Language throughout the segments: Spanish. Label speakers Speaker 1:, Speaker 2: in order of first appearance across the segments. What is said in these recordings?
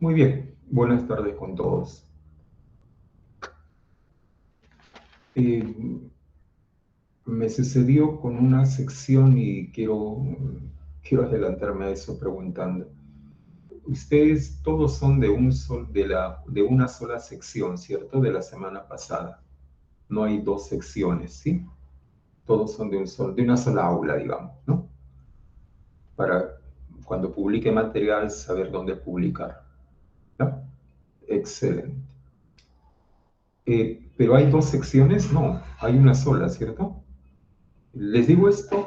Speaker 1: Muy bien, buenas tardes con todos. Me sucedió con una sección y quiero adelantarme a eso preguntando. Ustedes todos son de una sola sección, ¿cierto? De la semana pasada. No hay dos secciones, ¿sí? Todos son de una sola aula, digamos, ¿no? Para cuando publique material saber dónde publicar, ¿no? Excelente. Pero hay dos secciones, no, hay una sola, ¿cierto? Les digo esto,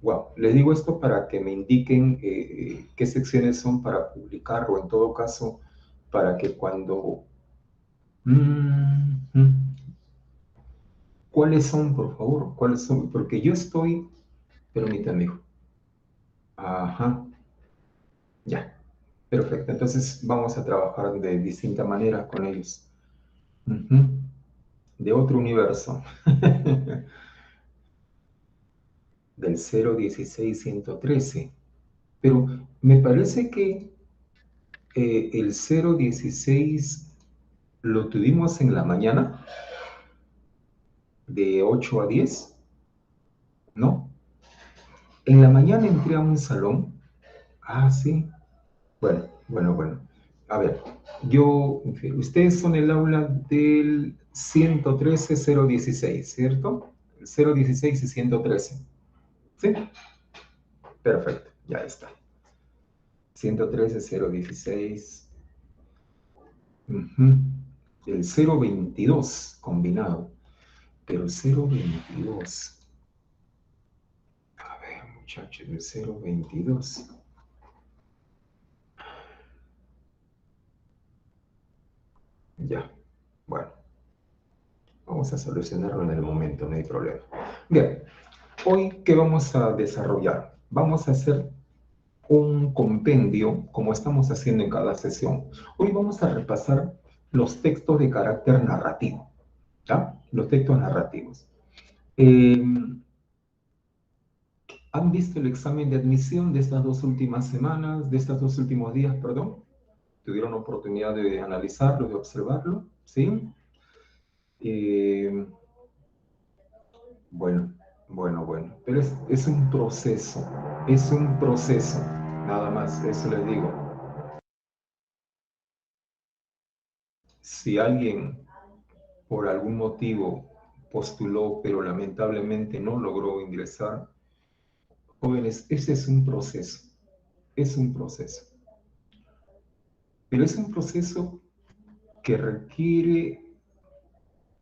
Speaker 1: wow, les digo esto para que me indiquen qué secciones son para publicar o en todo caso para que cuando... Mm, ¿Cuáles son, por favor? ¿Cuáles son? Porque yo estoy... Permítame, hijo. Ajá, ya, perfecto. Entonces vamos a trabajar de distinta manera con ellos. Ujú. De otro universo. Del 016-113. Pero me parece que el 016 lo tuvimos en la mañana, de 8 a 10, ¿no? En la mañana entré a un salón. Ah, sí. Bueno. A ver, ustedes son el aula del 113-016, ¿cierto? 016 y 113. ¿Sí? Perfecto, ya está. 113-016. Ujú. El 022 combinado. Pero 022. A ver, muchachos, el 022. Ya, bueno, vamos a solucionarlo en el momento, no hay problema. Bien, hoy, ¿qué vamos a desarrollar? Vamos a hacer un compendio, como estamos haciendo en cada sesión. Hoy vamos a repasar los textos de carácter narrativo, ¿ya? Los textos narrativos. Eh, ¿Han visto el examen de admisión de estas dos últimas semanas, de estos dos últimos días, perdón? ¿Tuvieron oportunidad de analizarlo, de observarlo? ¿Sí? Eh, bueno, bueno. Pero es un proceso, nada más, eso les digo. Si alguien por algún motivo postuló, pero lamentablemente no logró ingresar, jóvenes, ese es un proceso, pero es un proceso que requiere,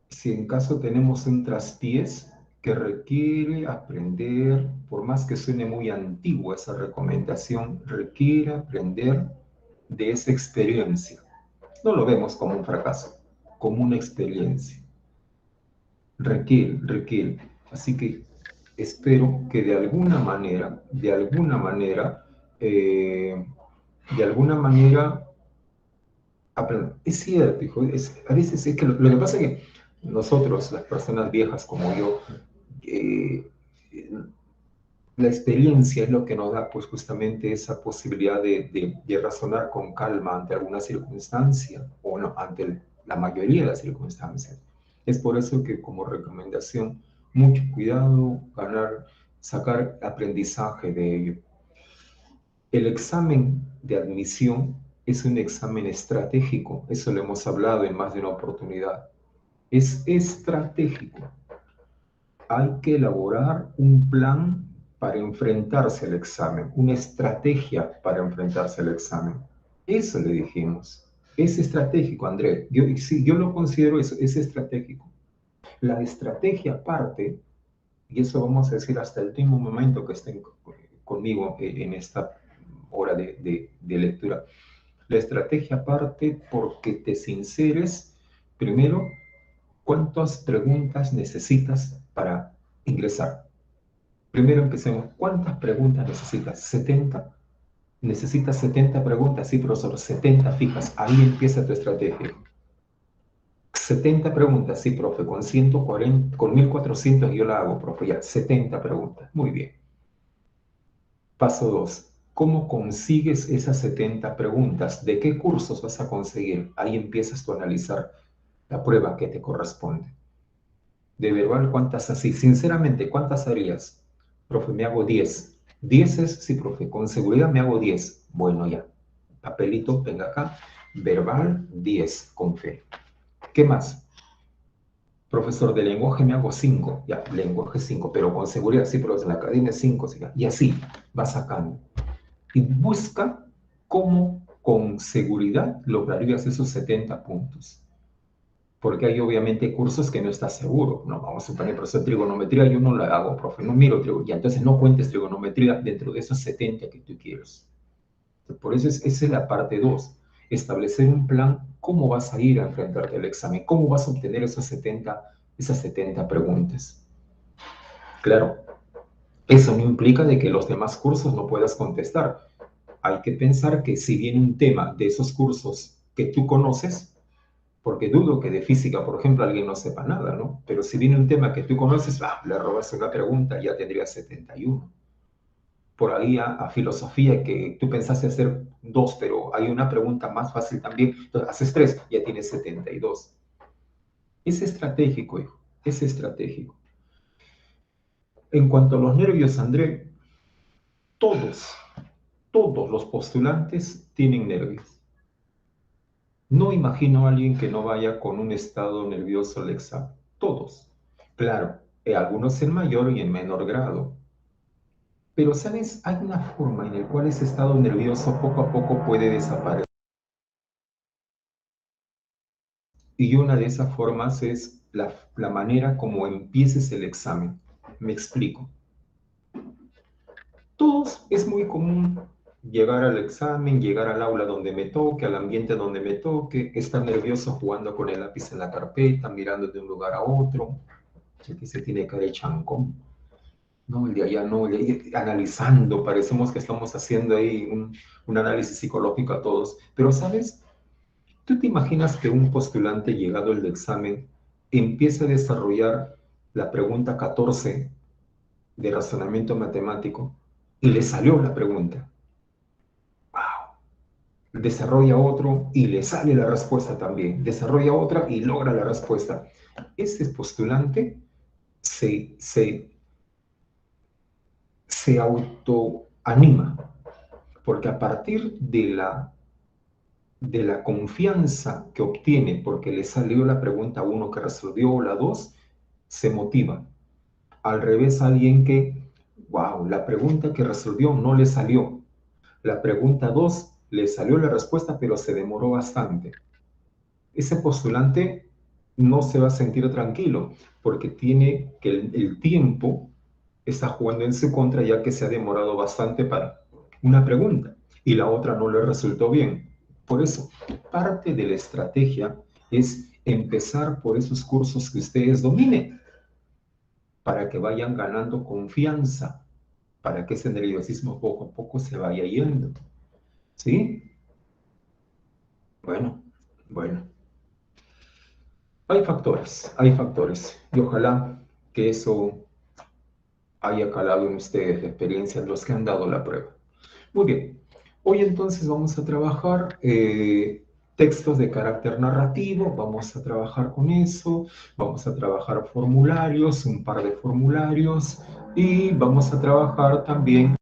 Speaker 1: si en caso tenemos un traspiés, que requiere aprender, por más que suene muy antigua esa recomendación, requiere aprender de esa experiencia. No lo vemos como un fracaso, como una experiencia. Requiere. Así que espero que eh, de alguna manera, es cierto, hijo, a veces es que lo que pasa es que nosotros, las personas viejas como yo, eh, la experiencia es lo que nos da pues justamente esa posibilidad de razonar con calma ante alguna circunstancia o no, ante la mayoría de las circunstancias. Es por eso que como recomendación, mucho cuidado, sacar aprendizaje de ello. El examen de admisión es un examen estratégico, eso lo hemos hablado en más de una oportunidad. Es estratégico. Hay que elaborar un plan para enfrentarse al examen, una estrategia para enfrentarse al examen. Eso le dijimos. Es estratégico, André. Sí, yo lo considero eso, es estratégico. La estrategia parte, y eso vamos a decir hasta el último momento que estén conmigo en esta hora de lectura. La estrategia parte porque te sinceres, primero, cuántas preguntas necesitas para ingresar. Primero empecemos. ¿Cuántas preguntas necesitas? ¿70? ¿Necesitas 70 preguntas? Sí, profesor, 70 fijas. Ahí empieza tu estrategia. 70 preguntas, sí, profe, con 140, con 1400 yo la hago, profe, ya, 70 preguntas. Muy bien. Paso 2. ¿Cómo consigues esas 70 preguntas? ¿De qué cursos vas a conseguir? Ahí empiezas tú a analizar la prueba que te corresponde. De verbal, ¿cuántas así? Sinceramente, ¿cuántas harías? Profe, me hago 10. 10 es, sí, profe, con seguridad me hago 10. Bueno, ya. Papelito, venga acá. Verbal, 10, con fe. ¿Qué más? Profesor de lenguaje me hago 5. Ya, lenguaje 5, pero con seguridad, sí, pero en la academia 5. Sí, y así va sacando. Y busca cómo con seguridad lograrías esos 70 puntos. Porque hay obviamente cursos que no estás seguro. No, vamos a suponer, profesor, trigonometría yo no la hago, profe, no miro trigonometría. Entonces no cuentes trigonometría dentro de esos 70 que tú quieres. Por eso esa es la parte 2. Establecer un plan, cómo vas a ir a enfrentarte al examen, cómo vas a obtener esas 70 preguntas. Claro, eso no implica de que los demás cursos no puedas contestar. Hay que pensar que si viene un tema de esos cursos que tú conoces, porque dudo que de física, por ejemplo, alguien no sepa nada, ¿no? Pero si viene un tema que tú conoces, le robas una pregunta, ya tendrías 71. Por ahí a filosofía, que tú pensaste hacer 2, pero hay una pregunta más fácil también, entonces haces 3, ya tienes 72. Es estratégico, hijo, es estratégico. En cuanto a los nervios, André, todos, todos los postulantes tienen nervios. No imagino a alguien que no vaya con un estado nervioso al examen. Todos. Claro, algunos en mayor y en menor grado. Pero, ¿sabes? Hay una forma en la cual ese estado nervioso poco a poco puede desaparecer. Y una de esas formas es la manera como empieces el examen. Me explico. Todos es muy común llegar al examen, llegar al aula donde me toque, al ambiente donde me toque, estar nervioso jugando con el lápiz en la carpeta, mirando de un lugar a otro, el que se tiene cara de chancón, no, el de allá no, el de ahí, analizando, parecemos que estamos haciendo ahí un análisis psicológico a todos, pero ¿sabes? ¿Tú te imaginas que un postulante llegado el examen empieza a desarrollar la pregunta 14 de razonamiento matemático y le salió la pregunta? ¡Wow! Desarrolla otro y le sale la respuesta también. Desarrolla otra y logra la respuesta. Ese postulante se autoanima, porque a partir de la confianza que obtiene, porque le salió la pregunta 1 que resolvió, la 2, se motiva. Al revés, alguien que, wow, la pregunta que resolvió no le salió. La pregunta 2 le salió la respuesta, pero se demoró bastante. Ese postulante no se va a sentir tranquilo, porque tiene que el tiempo está jugando en su contra, ya que se ha demorado bastante para una pregunta y la otra no le resultó bien. Por eso, parte de la estrategia es empezar por esos cursos que ustedes dominen, para que vayan ganando confianza, para que ese nerviosismo poco a poco se vaya yendo. ¿Sí? Bueno, bueno. Hay factores, y ojalá que eso haya calado en ustedes la experiencia de los que han dado la prueba. Muy bien, hoy entonces vamos a trabajar textos de carácter narrativo, vamos a trabajar con eso, vamos a trabajar formularios, un par de formularios, y vamos a trabajar también,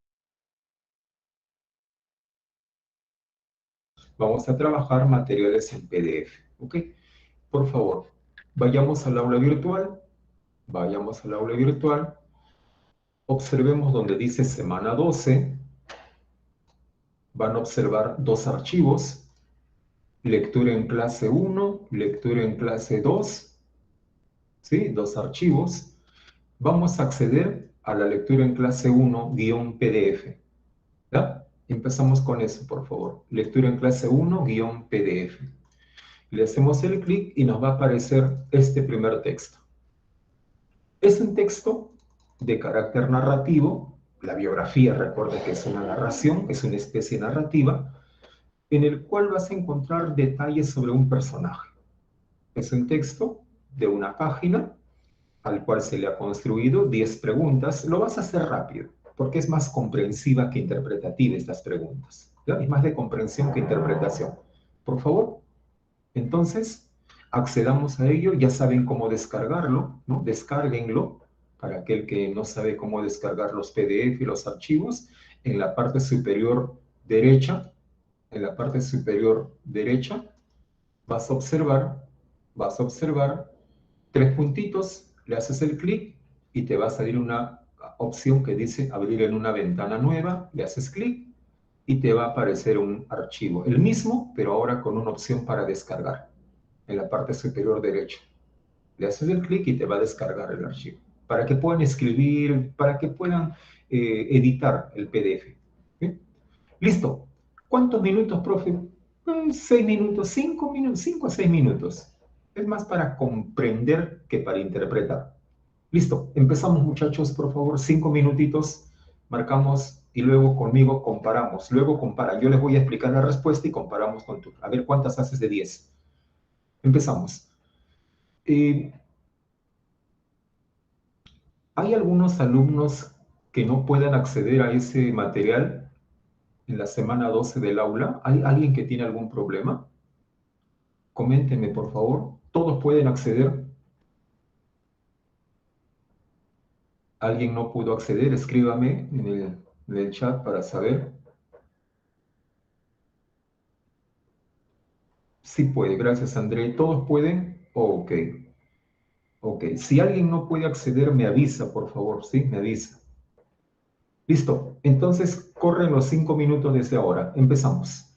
Speaker 1: vamos a trabajar materiales en PDF, ¿ok? Por favor, vayamos al aula virtual, vayamos al aula virtual, observemos donde dice semana 12, van a observar dos archivos, lectura en clase 1, lectura en clase 2, ¿sí? Dos archivos. Vamos a acceder a la lectura en clase 1 guión PDF, ¿ya? Empezamos con eso, por favor. Lectura en clase 1 guión PDF. Le hacemos el clic y nos va a aparecer este primer texto. Es un texto de carácter narrativo. La biografía, recuerda que es una narración, es una especie narrativa, en el cual vas a encontrar detalles sobre un personaje. Es un texto de una página al cual se le ha construido 10 preguntas. Lo vas a hacer rápido, porque es más comprensiva que interpretativa estas preguntas. ¿Ya? Es más de comprensión que interpretación. Por favor, entonces, accedamos a ello, ya saben cómo descargarlo, ¿no? Descárguenlo, para aquel que no sabe cómo descargar los PDF y los archivos, en la parte superior derecha, en la parte superior derecha, vas a observar, vas a observar tres puntitos, le haces el clic y te va a salir una opción que dice abrir en una ventana nueva, le haces clic y te va a aparecer un archivo, el mismo, pero ahora con una opción para descargar en la parte superior derecha. Le haces el clic y te va a descargar el archivo, para que puedan escribir, para que puedan editar el PDF. ¿Sí? Listo. ¿Cuántos minutos, profe? 6 minutos, 5 minutos, 5 a 6 minutos. Es más para comprender que para interpretar. Listo. Empezamos, muchachos, por favor. 5 minutitos. Marcamos y luego conmigo comparamos. Luego compara. Yo les voy a explicar la respuesta y comparamos con tú. A ver cuántas haces de 10. Empezamos. Eh, ¿Hay algunos alumnos que no puedan acceder a ese material en la semana 12 del aula? ¿Hay alguien que tiene algún problema? Coméntenme, por favor. ¿Todos pueden acceder? ¿Alguien no pudo acceder? Escríbame en el chat para saber. Sí puede, gracias André. ¿Todos pueden? Ok, ok. Si alguien no puede acceder, me avisa, por favor, ¿sí? Me avisa. Listo. Entonces, corren los 5 minutos desde ahora. Empezamos.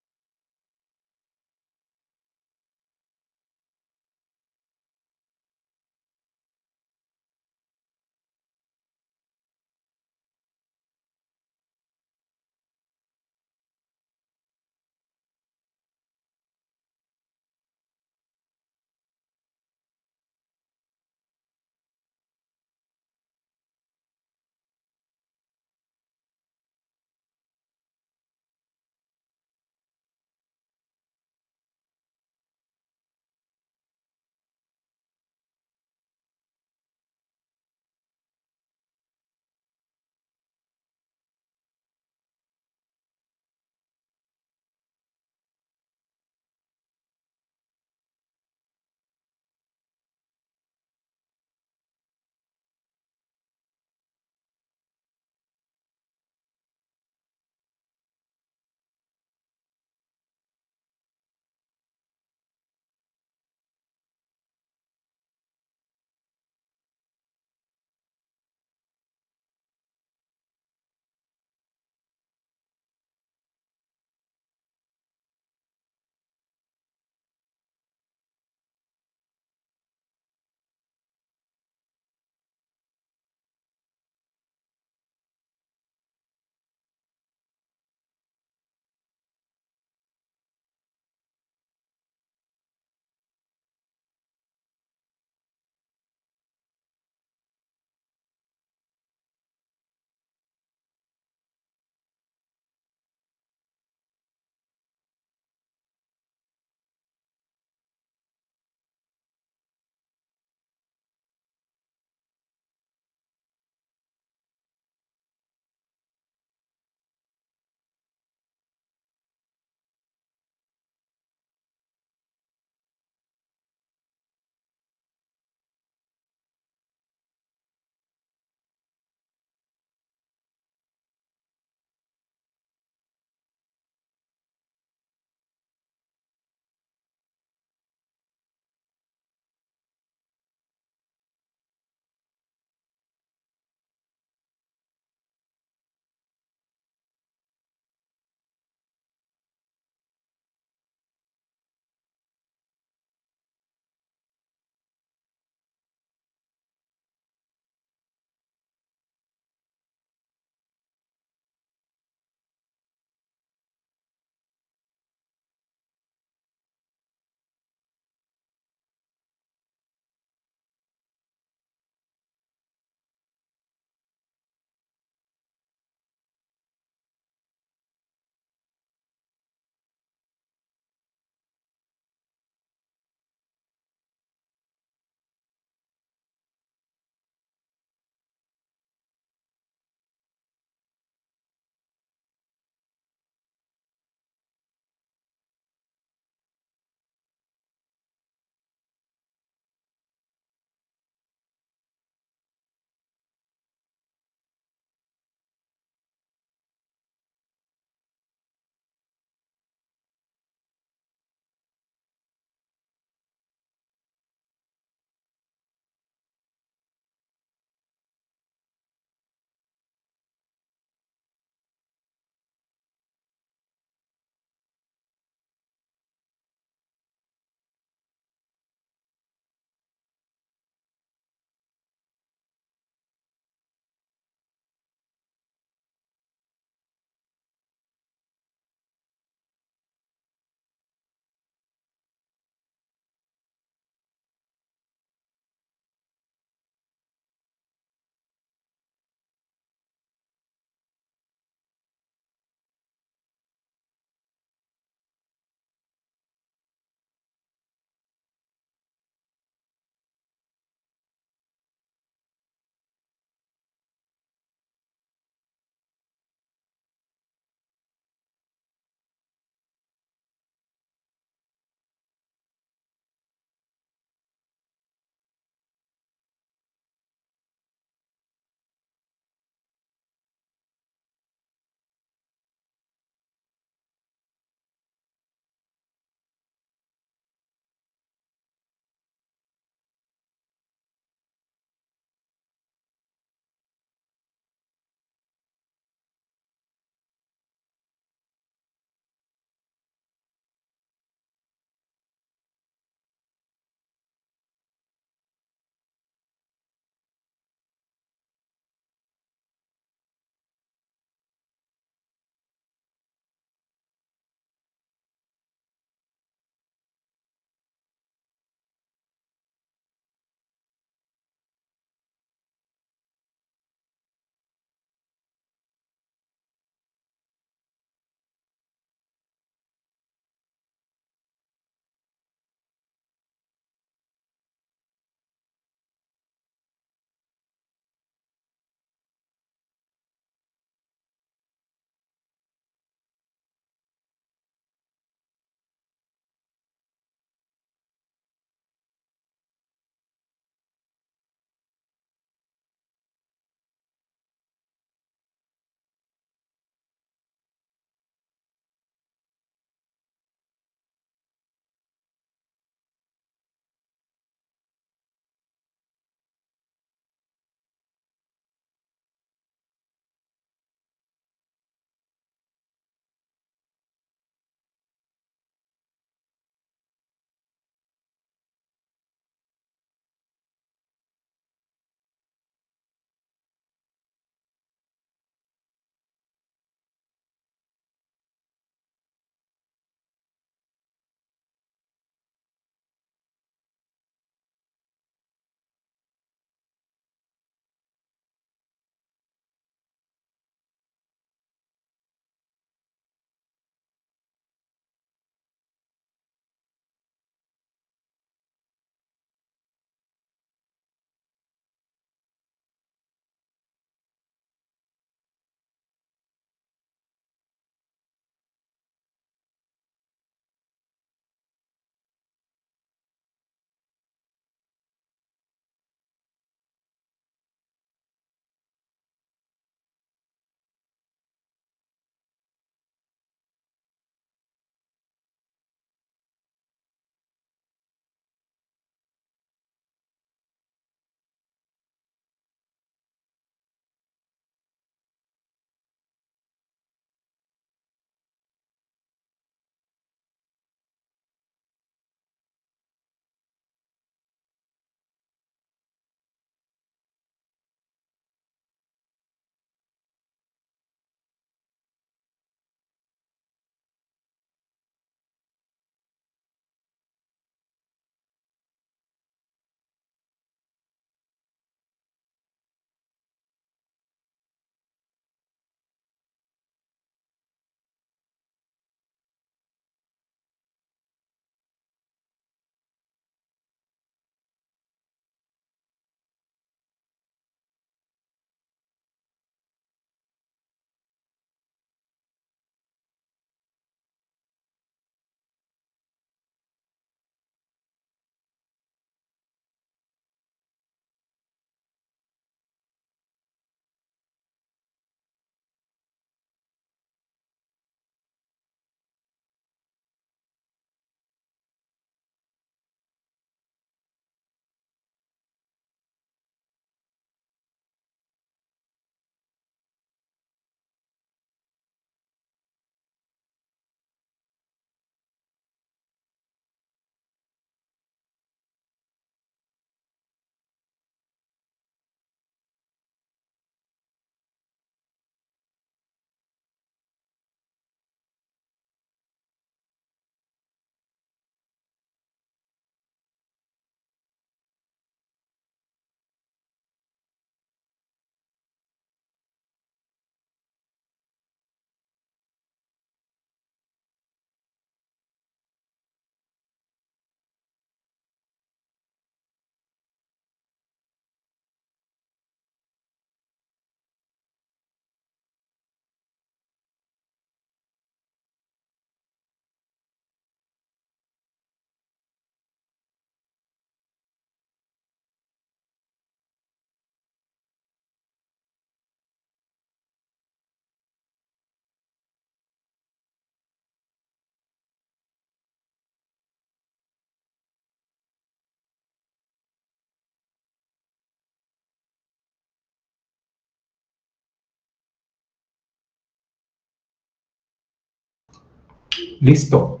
Speaker 1: Listo,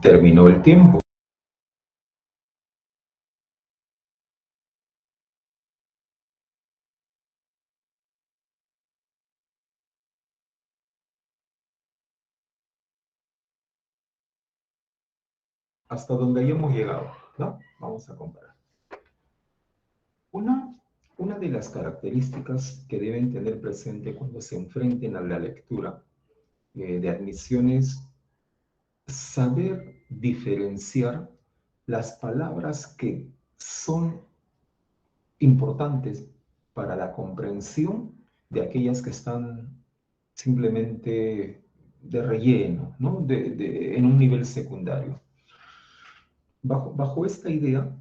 Speaker 1: terminó el tiempo. Hasta donde hayamos llegado, ¿no? Vamos a comparar. Una, una de las características que deben tener presente cuando se enfrenten a la lectura de admisión es saber diferenciar las palabras que son importantes para la comprensión de aquellas que están simplemente de relleno, ¿no? En un nivel secundario. Bajo esta idea,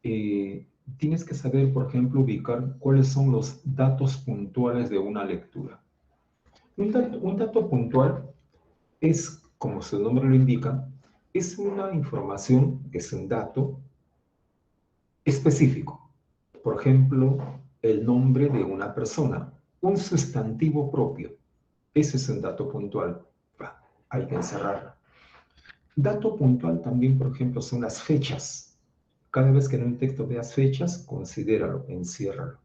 Speaker 1: tienes que saber, por ejemplo, ubicar cuáles son los datos puntuales de una lectura. Un dato puntual es, como su nombre lo indica, es una información, es un dato específico. Por ejemplo, el nombre de una persona, un sustantivo propio. Ese es un dato puntual. Hay que encerrarlo. Dato puntual también, por ejemplo, son las fechas. Cada vez que en un texto veas fechas, considéralo, enciérralo.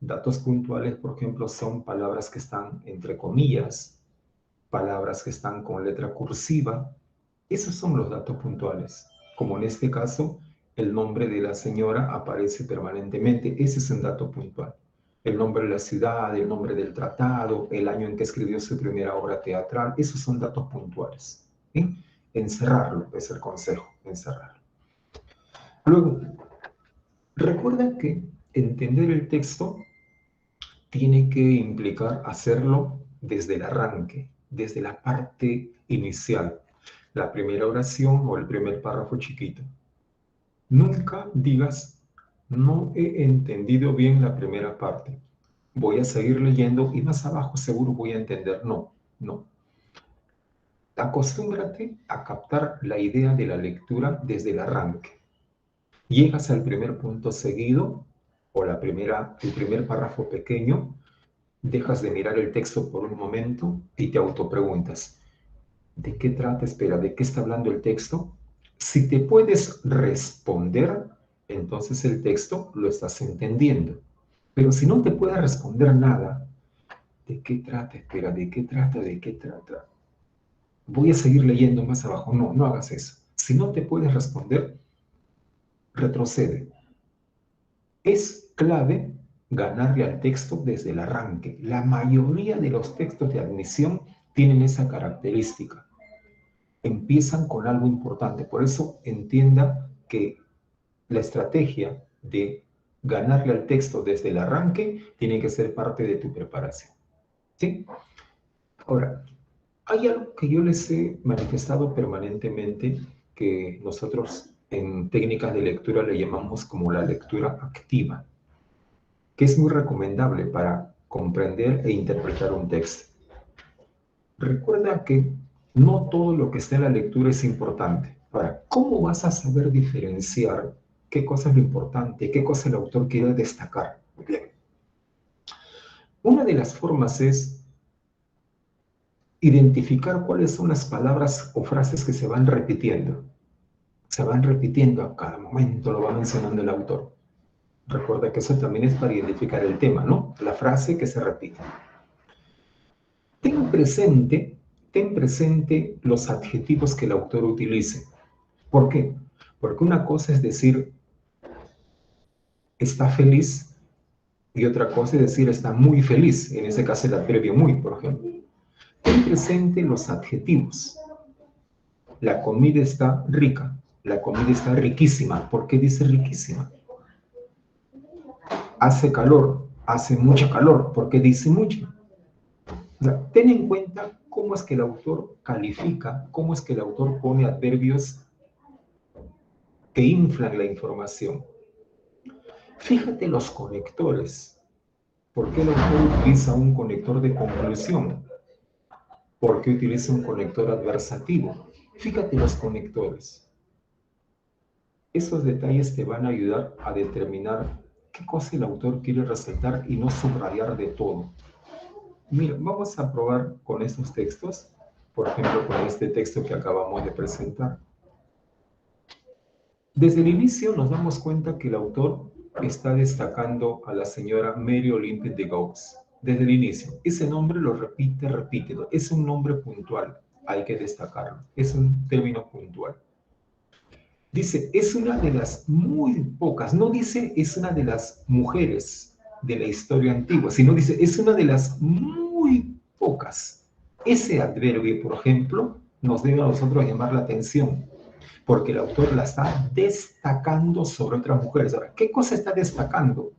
Speaker 1: Datos puntuales, por ejemplo, son palabras que están entre comillas, palabras que están con letra cursiva. Esos son los datos puntuales. Como en este caso, el nombre de la señora aparece permanentemente. Ese es un dato puntual. El nombre de la ciudad, el nombre del tratado, el año en que escribió su primera obra teatral, esos son datos puntuales. ¿Sí? Encerrarlo es el consejo, encerrarlo. Luego, recuerda que entender el texto tiene que implicar hacerlo desde el arranque, desde la parte inicial, la primera oración o el primer párrafo chiquito. Nunca digas, no he entendido bien la primera parte. Voy a seguir leyendo y más abajo seguro voy a entender. No, no. Acostúmbrate a captar la idea de la lectura desde el arranque. Llegas al primer punto seguido o el primer párrafo pequeño, dejas de mirar el texto por un momento y te autopreguntas, ¿de qué trata? Espera, ¿de qué está hablando el texto? Si te puedes responder, entonces el texto lo estás entendiendo. Pero si no te puedes responder nada, ¿de qué trata? Espera, ¿de qué trata? ¿De qué trata? Voy a seguir leyendo más abajo. No, no hagas eso. Si no te puedes responder, retrocede. Es clave ganarle al texto desde el arranque. La mayoría de los textos de admisión tienen esa característica. Empiezan con algo importante. Por eso entienda que la estrategia de ganarle al texto desde el arranque tiene que ser parte de tu preparación. ¿Sí? Ahora, hay algo que yo les he manifestado permanentemente que nosotros en técnicas de lectura le llamamos como la lectura activa, que es muy recomendable para comprender e interpretar un texto. Recuerda que no todo lo que está en la lectura es importante. Ahora, ¿cómo vas a saber diferenciar qué cosa es lo importante, qué cosa el autor quiere destacar? Bien. Una de las formas es identificar cuáles son las palabras o frases que se van repitiendo. Se van repitiendo a cada momento, lo va mencionando el autor. Recuerda que eso también es para identificar el tema, ¿no? La frase que se repite. Ten presente, ten presente los adjetivos que el autor utilice. ¿Por qué? Porque una cosa es decir está feliz y otra cosa es decir está muy feliz. En ese caso el adverbio muy, por ejemplo. Ten presente los adjetivos. La comida está rica. La comida está riquísima. ¿Por qué dice riquísima? Hace calor. Hace mucho calor. ¿Por qué dice mucho? O sea, ten en cuenta cómo es que el autor califica, cómo es que el autor pone adverbios que inflan la información. Fíjate los conectores. ¿Por qué el autor utiliza un conector de conclusión? ¿Por qué utiliza un conector adversativo? Fíjate los conectores. Esos detalles te van a ayudar a determinar qué cosa el autor quiere resaltar y no subrayar de todo. Mira, vamos a probar con estos textos. por ejemplo, con este texto que acabamos de presentar. Desde el inicio nos damos cuenta que el autor está destacando a la señora Mary Olympe de Gauss. Desde el inicio. Ese nombre lo repite, repite. Es un nombre puntual. Hay que destacarlo. Es un término puntual. Dice, es una de las muy pocas. No dice es una de las mujeres de la historia antigua, sino dice es una de las muy pocas. Ese adverbio, por ejemplo, nos debe a nosotros llamar la atención porque el autor la está destacando sobre otras mujeres. Ahora, ¿qué cosa está destacando?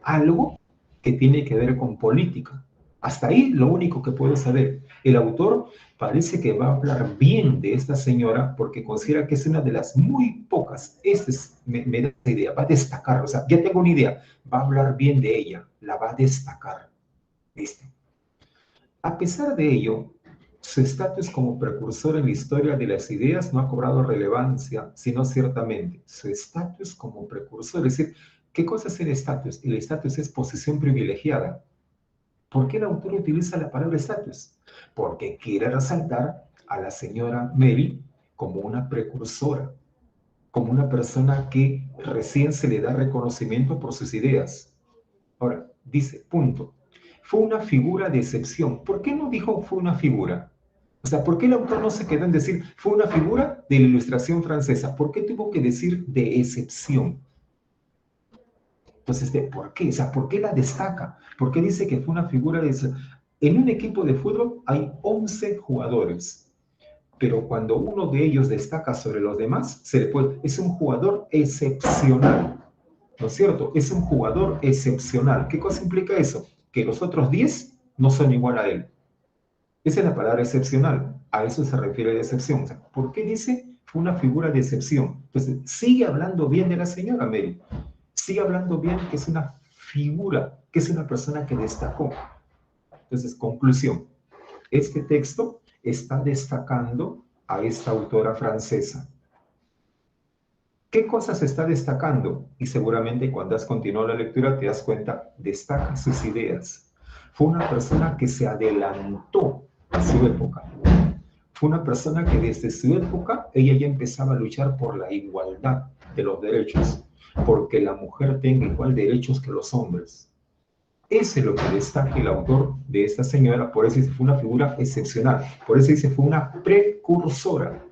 Speaker 1: Algo que tiene que ver con política. Hasta ahí lo único que puedo saber. El autor parece que va a hablar bien de esta señora porque considera que es una de las muy pocas. Me da esa idea, va a destacar. O sea, ya tengo una idea. Va a hablar bien de ella, la va a destacar. ¿Viste? A pesar de ello, su estatus como precursor en la historia de las ideas no ha cobrado relevancia, sino ciertamente su estatus como precursor. Es decir, ¿qué cosa es el estatus? El estatus es posición privilegiada. ¿Por qué el autor utiliza la palabra estatus? Porque quiere resaltar a la señora Mary como una precursora, como una persona que recién se le da reconocimiento por sus ideas. Ahora, dice, punto. Fue una figura de excepción. ¿Por qué no dijo fue una figura? O sea, ¿por qué el autor no se quedó en decir fue una figura de la Ilustración francesa? ¿Por qué tuvo que decir de excepción? Entonces, ¿por qué? O sea, ¿por qué la destaca? ¿Por qué dice que fue una figura de excepción? En un equipo de fútbol hay 11 jugadores, pero cuando uno de ellos destaca sobre los demás, es un jugador excepcional. ¿No es cierto? Es un jugador excepcional. ¿Qué cosa implica eso? Que los otros 10 no son igual a él. Esa es la palabra excepcional. A eso se refiere la excepción. O sea, ¿por qué dice fue una figura de excepción? Entonces, sigue hablando bien de la señora Mary. Sigue hablando bien que es una figura, que es una persona que destacó. Entonces, conclusión. Este texto está destacando a esta autora francesa. ¿Qué cosas está destacando? Y seguramente cuando has continuado la lectura te das cuenta, destaca sus ideas. Fue una persona que se adelantó a su época. Fue una persona que desde su época ella ya empezaba a luchar por la igualdad de los derechos, porque la mujer tenga igual derechos que los hombres. Eso es lo que destaca el autor de esta señora, por eso dice fue una figura excepcional, por eso dice fue una precursora.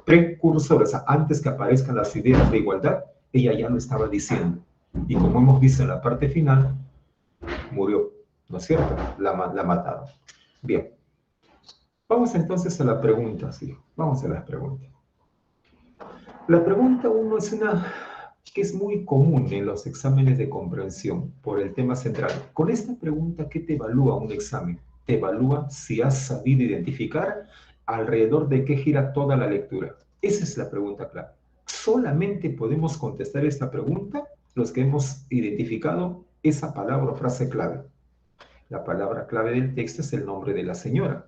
Speaker 1: Precursora, o sea, antes que aparezcan las ideas de igualdad, ella ya lo estaba diciendo. Y como hemos visto en la parte final, murió, ¿no es cierto? La mataron. Bien, vamos entonces a la pregunta, sí, vamos a las preguntas. La pregunta 1 es una que es muy común en los exámenes de comprensión por el tema central. Con esta pregunta, ¿qué te evalúa un examen? Te evalúa si has sabido identificar alrededor de qué gira toda la lectura. Esa es la pregunta clave. Solamente podemos contestar esta pregunta los que hemos identificado esa palabra o frase clave. La palabra clave del texto es el nombre de la señora.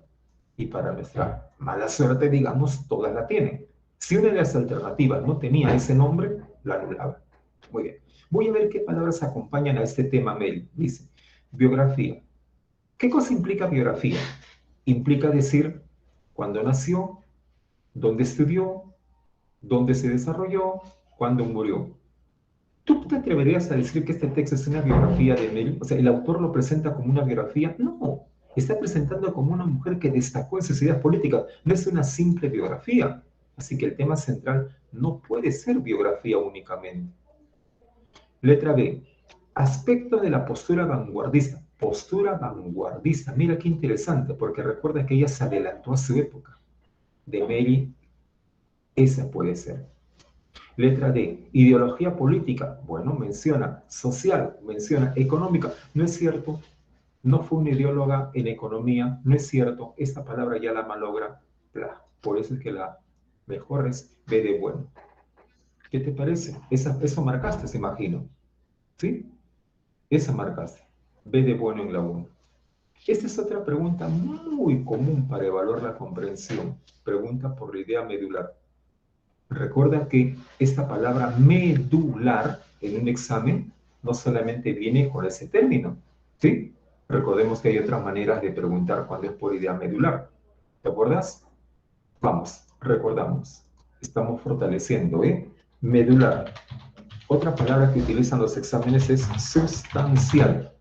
Speaker 1: Y para nuestra mala suerte, digamos, todas la tienen. Si una de las alternativas no tenía ese nombre, la anulaba. Muy bien. Voy a ver qué palabras acompañan a este tema, Mel. Dice, biografía. ¿Qué cosa implica biografía? Implica decir cuándo nació, dónde estudió, dónde se desarrolló, cuándo murió. ¿Tú te atreverías a decir que este texto es una biografía de Mary? O sea, ¿el autor lo presenta como una biografía? No, está presentando como una mujer que destacó en sus ideas políticas. No es una simple biografía. Así que el tema central no puede ser biografía únicamente. Letra B. Aspecto de la postura vanguardista. Postura vanguardista. Mira qué interesante, porque recuerda que ella se adelantó a su época. De Mary, esa puede ser. Letra D, ideología política. Bueno, menciona social, menciona económica. No es cierto, no fue una ideóloga en economía, no es cierto. Esta palabra ya la malogra. Por eso es que la mejor es B de bueno. ¿Qué te parece? Eso marcaste, se imagino. ¿Sí? Esa marcaste. B de bueno en la 1. Esta es otra pregunta muy común para evaluar la comprensión. Pregunta por la idea medular. Recuerda que esta palabra medular en un examen no solamente viene con ese término, ¿sí? Recordemos que hay otras maneras de preguntar cuando es por idea medular. ¿Te acuerdas? Vamos, recordamos. Estamos fortaleciendo, ¿eh? Medular. Otra palabra que utilizan los exámenes es sustancial.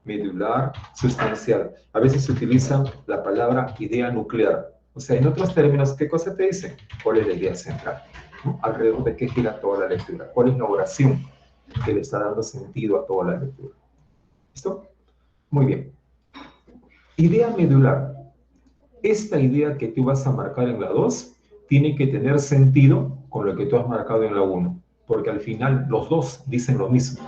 Speaker 1: Medular, sustancial. A veces se utiliza la palabra idea nuclear. O sea, en otros términos, ¿qué cosa te dice? ¿Cuál es la idea central? ¿No? Alrededor de qué gira toda la lectura. ¿Cuál es la oración que le está dando sentido a toda la lectura? ¿Listo? Muy bien. Idea medular. Esta idea que tú vas a marcar en la 2 tiene que tener sentido con lo que tú has marcado en la uno, porque al final los dos dicen lo mismo,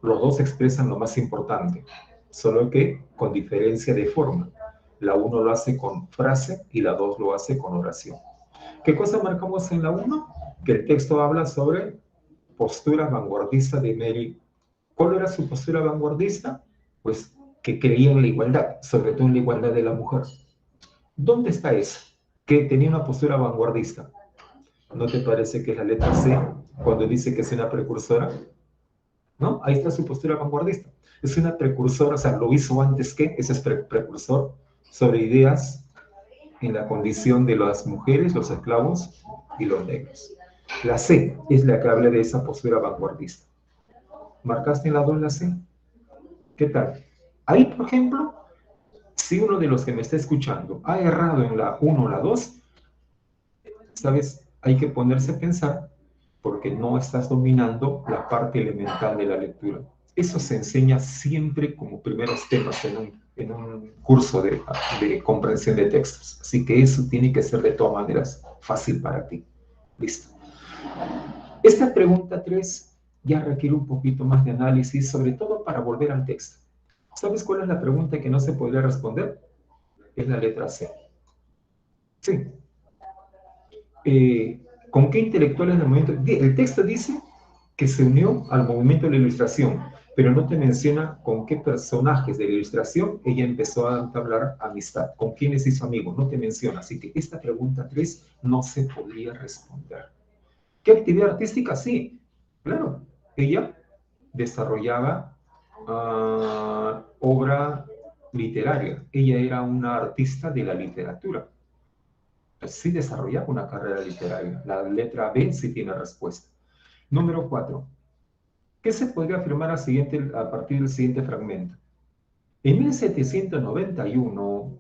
Speaker 1: los dos expresan lo más importante, solo que con diferencia de forma. La uno lo hace con frase y la 2 lo hace con oración. ¿Qué cosa marcamos en la uno? Que el texto habla sobre postura vanguardista de Mary. ¿Cuál era su postura vanguardista? Pues que creía en la igualdad, sobre todo en la igualdad de la mujer. ¿Dónde está eso? Que tenía una postura vanguardista. ¿No te parece que es la letra C cuando dice que es una precursora? ¿No? Ahí está su postura vanguardista. Es una precursora, o sea, lo hizo antes que, ese es precursor sobre ideas en la condición de las mujeres, los esclavos y los negros. La C es la que habla de esa postura vanguardista. ¿Marcaste en la 2 la C? ¿Qué tal? Ahí, por ejemplo, si uno de los que me está escuchando ha errado en la 1 o la 2, ¿sabes? Hay que ponerse a pensar porque no estás dominando la parte elemental de la lectura. Eso se enseña siempre como primeros temas en un curso de comprensión de textos. Así que eso tiene que ser de todas maneras fácil para ti. Listo. Esta pregunta 3 ya requiere un poquito más de análisis, sobre todo para volver al texto. ¿Sabes cuál es la pregunta que no se podría responder? Es la letra C. Sí, ¿con qué intelectuales del movimiento? El texto dice que se unió al movimiento de la Ilustración, pero no te menciona con qué personajes de la Ilustración ella empezó a entablar amistad, con quiénes hizo amigos, no te menciona. Así que esta pregunta 3 no se podría responder. ¿Qué actividad artística? Sí, claro. Ella desarrollaba obra literaria. Ella era una artista de la literatura. Sí desarrollaba una carrera literaria. La letra B sí tiene respuesta. Número 4. ¿Qué se podría afirmar a partir del siguiente fragmento? En 1791,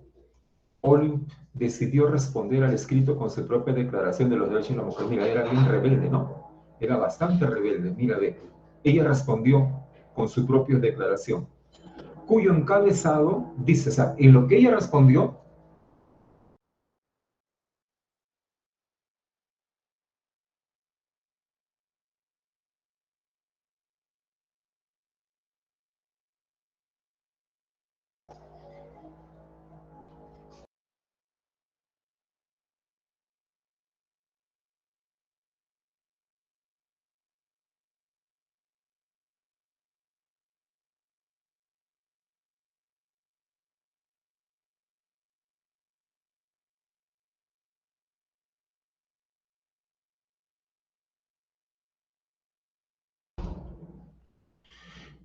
Speaker 1: Olin decidió responder al escrito con su propia declaración de los derechos de la mujer. Mira, era bien rebelde, ¿no? Era bastante rebelde. Mira, ve. Ella respondió con su propia declaración, cuyo encabezado dice, o sea, en lo que ella respondió,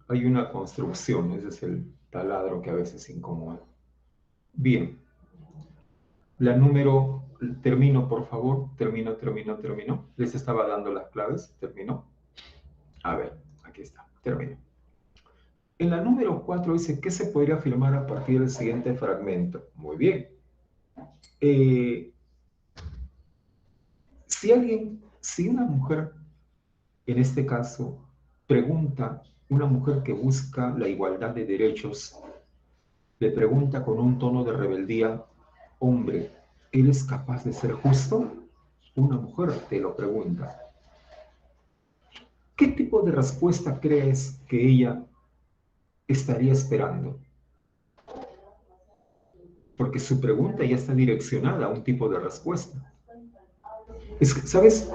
Speaker 1: hay una construcción, ese es el taladro que a veces incomoda. Bien, la número, termino por favor, termino. Les estaba dando las claves, termino. A ver, aquí está, termino. En la número 4 dice, ¿qué se podría afirmar a partir del siguiente fragmento? Muy bien. Eh, si una mujer, en este caso, pregunta, una mujer que busca la igualdad de derechos, le pregunta con un tono de rebeldía, hombre, ¿eres capaz de ser justo? Una mujer te lo pregunta. ¿Qué tipo de respuesta crees que ella estaría esperando? Porque su pregunta ya está direccionada a un tipo de respuesta. ¿Sabes?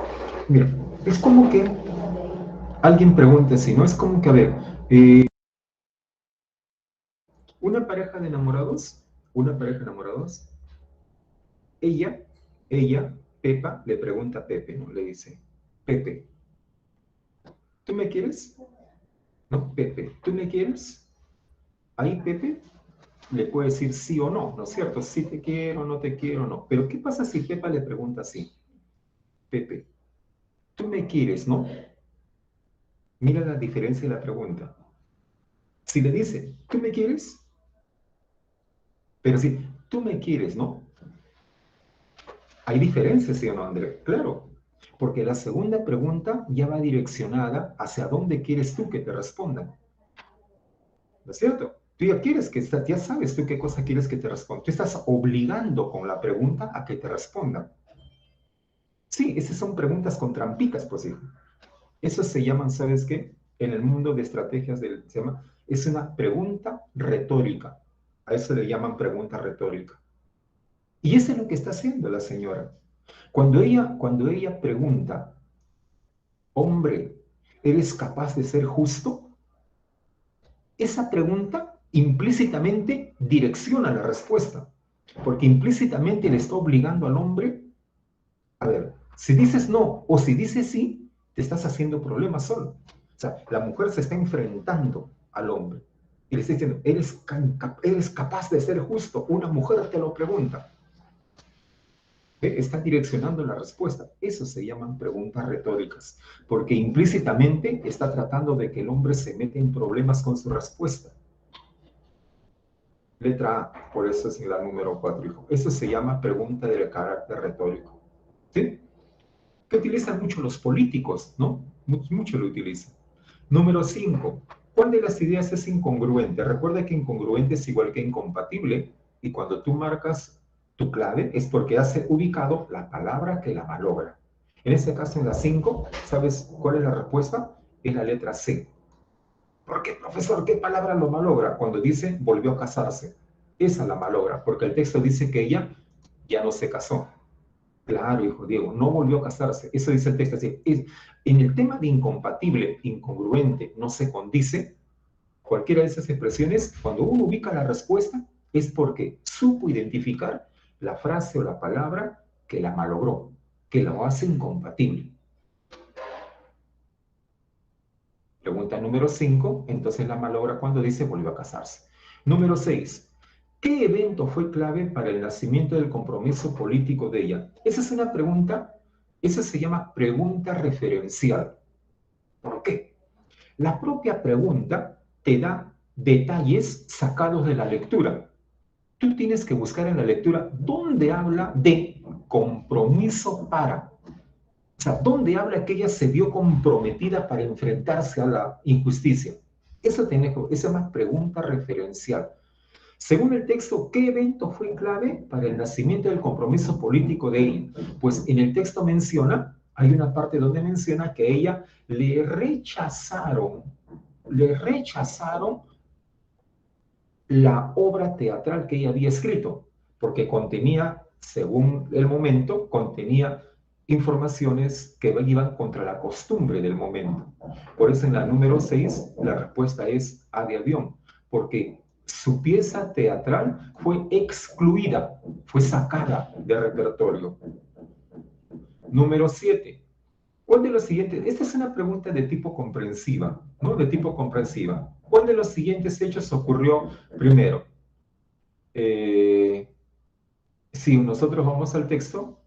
Speaker 1: Mira, es como que alguien pregunte así, ¿no? Es como que, a ver, una pareja de enamorados, una pareja de enamorados, ella, ella, Pepa, le pregunta a Pepe, ¿no? Le dice, Pepe, ¿tú me quieres? No, Pepe, ¿tú me quieres? Ahí, Pepe, le puede decir sí o no, ¿no es cierto? Sí te quiero, no te quiero, no. Pero ¿qué pasa si Pepa le pregunta así? Pepe, tú me quieres, ¿no? Mira la diferencia de la pregunta. Si le dice, ¿tú me quieres? Pero si tú me quieres, ¿no? Hay diferencias, ¿sí o no, André? Claro, porque la segunda pregunta ya va direccionada hacia dónde quieres tú que te respondan, ¿no es cierto? Tú ya quieres que, ya sabes tú qué cosa quieres que te respondan. Tú estás obligando con la pregunta a que te respondan. Sí, esas son preguntas con trampitas, pues, hijo. Eso se llaman, ¿sabes qué? En el mundo de estrategias se llama, es una pregunta retórica. A eso le llaman pregunta retórica. Y eso es lo que está haciendo la señora. Cuando ella pregunta, hombre, ¿eres capaz de ser justo? Esa pregunta implícitamente direcciona la respuesta, porque implícitamente le está obligando al hombre, a ver, si dices no o si dices sí, te estás haciendo problemas solo. O sea, la mujer se está enfrentando al hombre y le está diciendo, ¿eres capaz de ser justo? Una mujer te lo pregunta. Está direccionando la respuesta. Eso se llaman preguntas retóricas, porque implícitamente está tratando de que el hombre se meta en problemas con su respuesta. Letra A, por eso es la número 4, hijo. Eso se llama pregunta de carácter retórico. ¿Sí? Que utilizan mucho los políticos, ¿no? Mucho lo utilizan. Número 5. ¿Cuál de las ideas es incongruente? Recuerda que incongruente es igual que incompatible, y cuando tú marcas tu clave es porque has ubicado la palabra que la malogra. En este caso, en la 5, ¿sabes cuál es la respuesta? Es la letra C. ¿Por qué, profesor? ¿Qué palabra lo malogra? Cuando dice volvió a casarse. Esa la malogra, porque el texto dice que ella ya no se casó. Claro, hijo Diego, no volvió a casarse. Eso dice el texto. Así, en el tema de incompatible, incongruente, no se condice, cualquiera de esas expresiones, cuando uno ubica la respuesta, es porque supo identificar la frase o la palabra que la malogró, que la hace incompatible. Pregunta número 5, entonces la malogra cuando dice volvió a casarse. Número 6, ¿qué evento fue clave para el nacimiento del compromiso político de ella? Esa es una pregunta, esa se llama pregunta referencial. ¿Por qué? La propia pregunta te da detalles sacados de la lectura. Tú tienes que buscar en la lectura dónde habla de compromiso para. O sea, ¿dónde habla que ella se vio comprometida para enfrentarse a la injusticia? Eso es una pregunta referencial. Según el texto, ¿qué evento fue clave para el nacimiento del compromiso político de ella? Pues en el texto hay una parte donde menciona que ella le rechazaron la obra teatral que ella había escrito, porque contenía, según el momento, contenía informaciones que iban contra la costumbre del momento. Por eso en la número 6 la respuesta es A de avión, porque su pieza teatral fue excluida, fue sacada de repertorio. Número 7. ¿Cuál de los siguientes? Esta es una pregunta de tipo comprensiva, ¿no? De tipo comprensiva. ¿Cuál de los siguientes hechos ocurrió primero? Eh, si nosotros vamos al texto,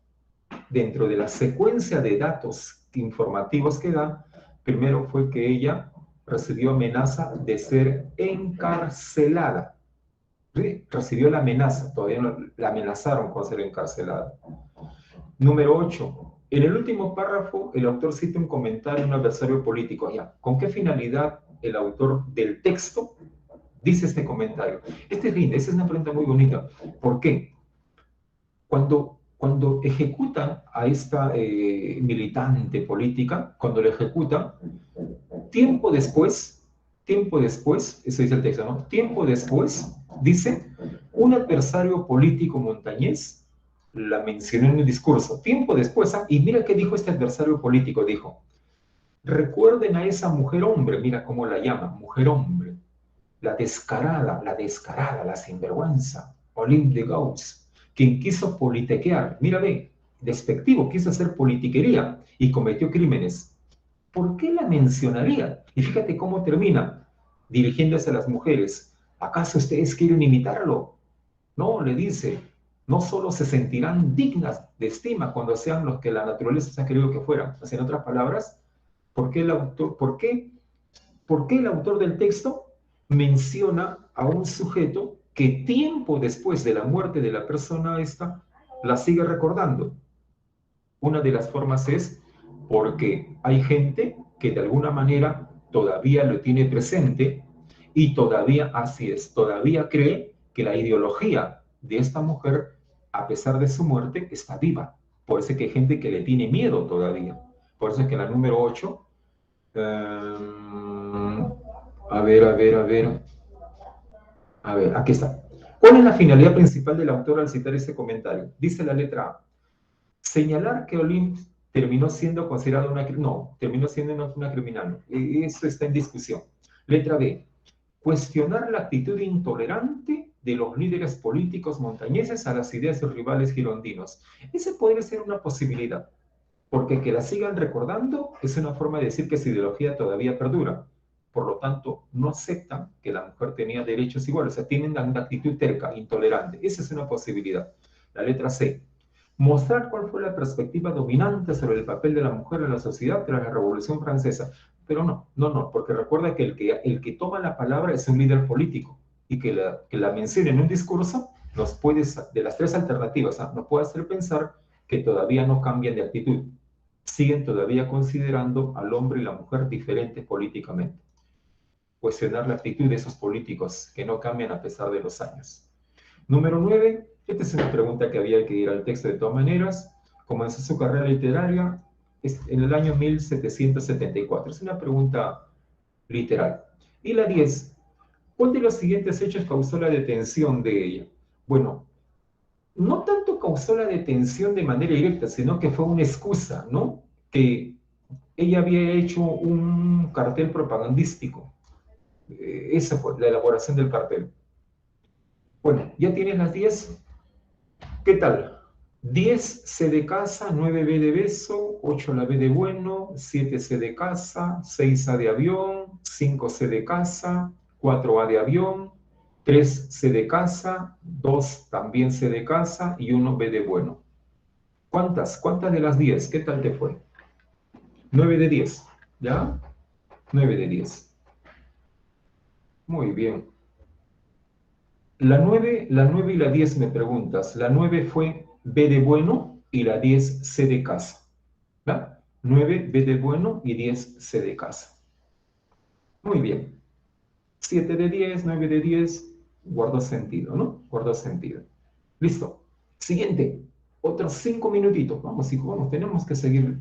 Speaker 1: dentro de la secuencia de datos informativos que da, primero fue que ella recibió amenaza de ser encarcelada. ¿Sí? Recibió la amenaza, todavía no, la amenazaron con ser encarcelada. Número 8. En el último párrafo, el autor cita un comentario, un adversario político. Ya, ¿con qué finalidad el autor del texto dice este comentario? Esta es una pregunta muy bonita. ¿Por qué? Cuando ejecutan a esta militante política, cuando la ejecutan, tiempo después, eso dice el texto, ¿no? Tiempo después, dice, un adversario político montañés la mencionó en un discurso. Tiempo después, y mira qué dijo este adversario político, dijo, recuerden a esa mujer hombre, mira cómo la llama, mujer hombre, la descarada, la sinvergüenza, Olympe de Gauss, quien quiso politiquear, mira ve, despectivo, quiso hacer politiquería y cometió crímenes. ¿Por qué la mencionaría? Y fíjate cómo termina, dirigiéndose a las mujeres. ¿Acaso ustedes quieren imitarlo? No, le dice, no solo se sentirán dignas de estima cuando sean los que la naturaleza se ha querido que fueran. O sea, en otras palabras, por qué el autor del texto menciona a un sujeto que tiempo después de la muerte de la persona esta la sigue recordando? Una de las formas es porque hay gente que de alguna manera todavía lo tiene presente y todavía, así es, todavía cree que la ideología de esta mujer, a pesar de su muerte, está viva. Por eso es que hay gente que le tiene miedo todavía. Por eso es que la número 8, a ver, a ver, a ver, a ver, aquí está. ¿Cuál es la finalidad principal del autor al citar ese comentario? Dice la letra A. Señalar que Olympe terminó siendo considerada no, terminó siendo una criminal. Eso está en discusión. Letra B. Cuestionar la actitud intolerante de los líderes políticos montañeses a las ideas de rivales girondinos. Esa podría ser una posibilidad, porque que la sigan recordando es una forma de decir que su ideología todavía perdura. Por lo tanto, no aceptan que la mujer tenía derechos iguales, o sea, tienen una actitud terca, intolerante. Esa es una posibilidad. La letra C. Mostrar cuál fue la perspectiva dominante sobre el papel de la mujer en la sociedad tras la Revolución Francesa. Pero no, porque recuerda que el que toma la palabra es un líder político y que la mencione en un discurso nos puede, de las tres alternativas, nos puede hacer pensar que todavía no cambian de actitud, siguen todavía considerando al hombre y la mujer diferentes políticamente. Cuestionar la actitud de esos políticos que no cambian a pesar de los años. Número 9. Esta es una pregunta que había que ir al texto de todas maneras. Comenzó su carrera literaria en el año 1774. Es una pregunta literal. Y la 10. ¿Cuál de los siguientes hechos causó la detención de ella? Bueno, no tanto causó la detención de manera directa, sino que fue una excusa, ¿no? Que ella había hecho un cartel propagandístico. Esa fue la elaboración del cartel. Bueno, ya tienes las 10. ¿Qué tal? 10 C de casa, 9 B de beso, 8 la B de bueno, 7 C de casa, 6 A de avión, 5 C de casa, 4 A de avión, 3 C de casa, 2 también C de casa y 1 B de bueno. ¿Cuántas? ¿Cuántas de las 10? ¿Qué tal te fue? 9 de 10, ¿ya? 9 de 10. Muy bien. La nueve y la 10 me preguntas. La 9 fue B de bueno y la 10 C de casa. ¿Va? 9 B de bueno y 10 C de casa. Muy bien. 7 de 10, 9 de 10, guardó sentido, ¿no? Guardó sentido. Listo. Siguiente. Otros 5 minutitos. Vamos, hijos, vamos, tenemos que seguir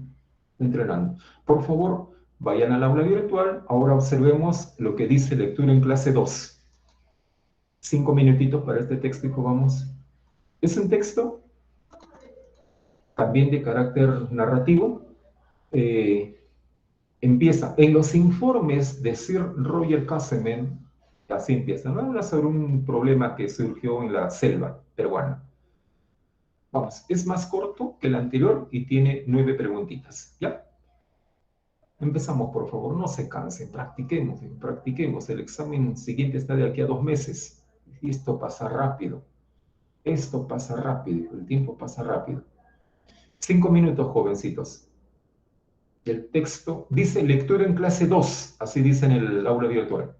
Speaker 1: entrenando. Por favor, vayan al aula virtual. Ahora observemos lo que dice lectura en clase 2. 5 minutitos para este texto, hijo, vamos. Es un texto también de carácter narrativo. Eh, Empieza, en los informes de Sir Roger Casement, así empieza, ¿no? Habla sobre un problema que surgió en la selva peruana. Vamos, es más corto que el anterior y tiene 9 preguntitas, ¿ya? Empezamos, por favor, no se cansen, practiquemos, practiquemos. El examen siguiente está de aquí a 2 meses. Y esto pasa rápido, el tiempo pasa rápido. 5 minutos, jovencitos. El texto dice lectura en clase 2, así dice en el aula virtual.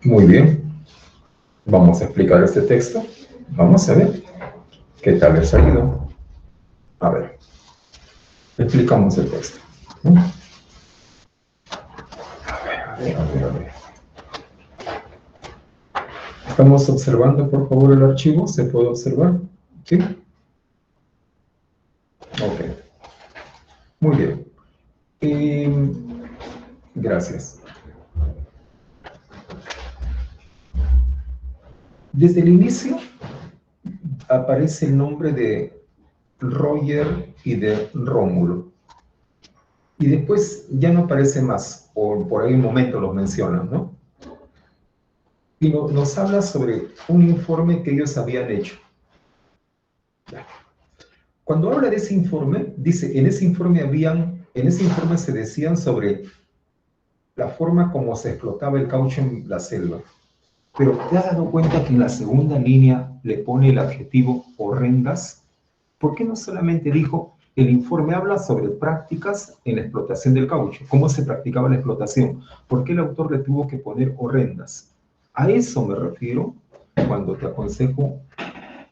Speaker 1: Muy bien. Vamos a explicar este texto. Vamos a ver qué tal les ha ido. A ver, explicamos el texto. A ver. ¿Estamos observando, por favor, el archivo? ¿Se puede observar? ¿Sí? Ok. Muy bien. Gracias. Desde el inicio aparece el nombre de Roger y de Rómulo. Y después ya no aparece más, o por ahí un momento los mencionan, ¿no? Y nos habla sobre un informe que ellos habían hecho. Cuando habla de ese informe, dice, en ese informe se decían sobre la forma como se explotaba el caucho en la selva. Pero ¿te has dado cuenta que en la segunda línea le pone el adjetivo horrendas? ¿Por qué no solamente dijo, el informe habla sobre prácticas en la explotación del caucho? ¿Cómo se practicaba la explotación? ¿Por qué el autor le tuvo que poner horrendas? A eso me refiero cuando te aconsejo,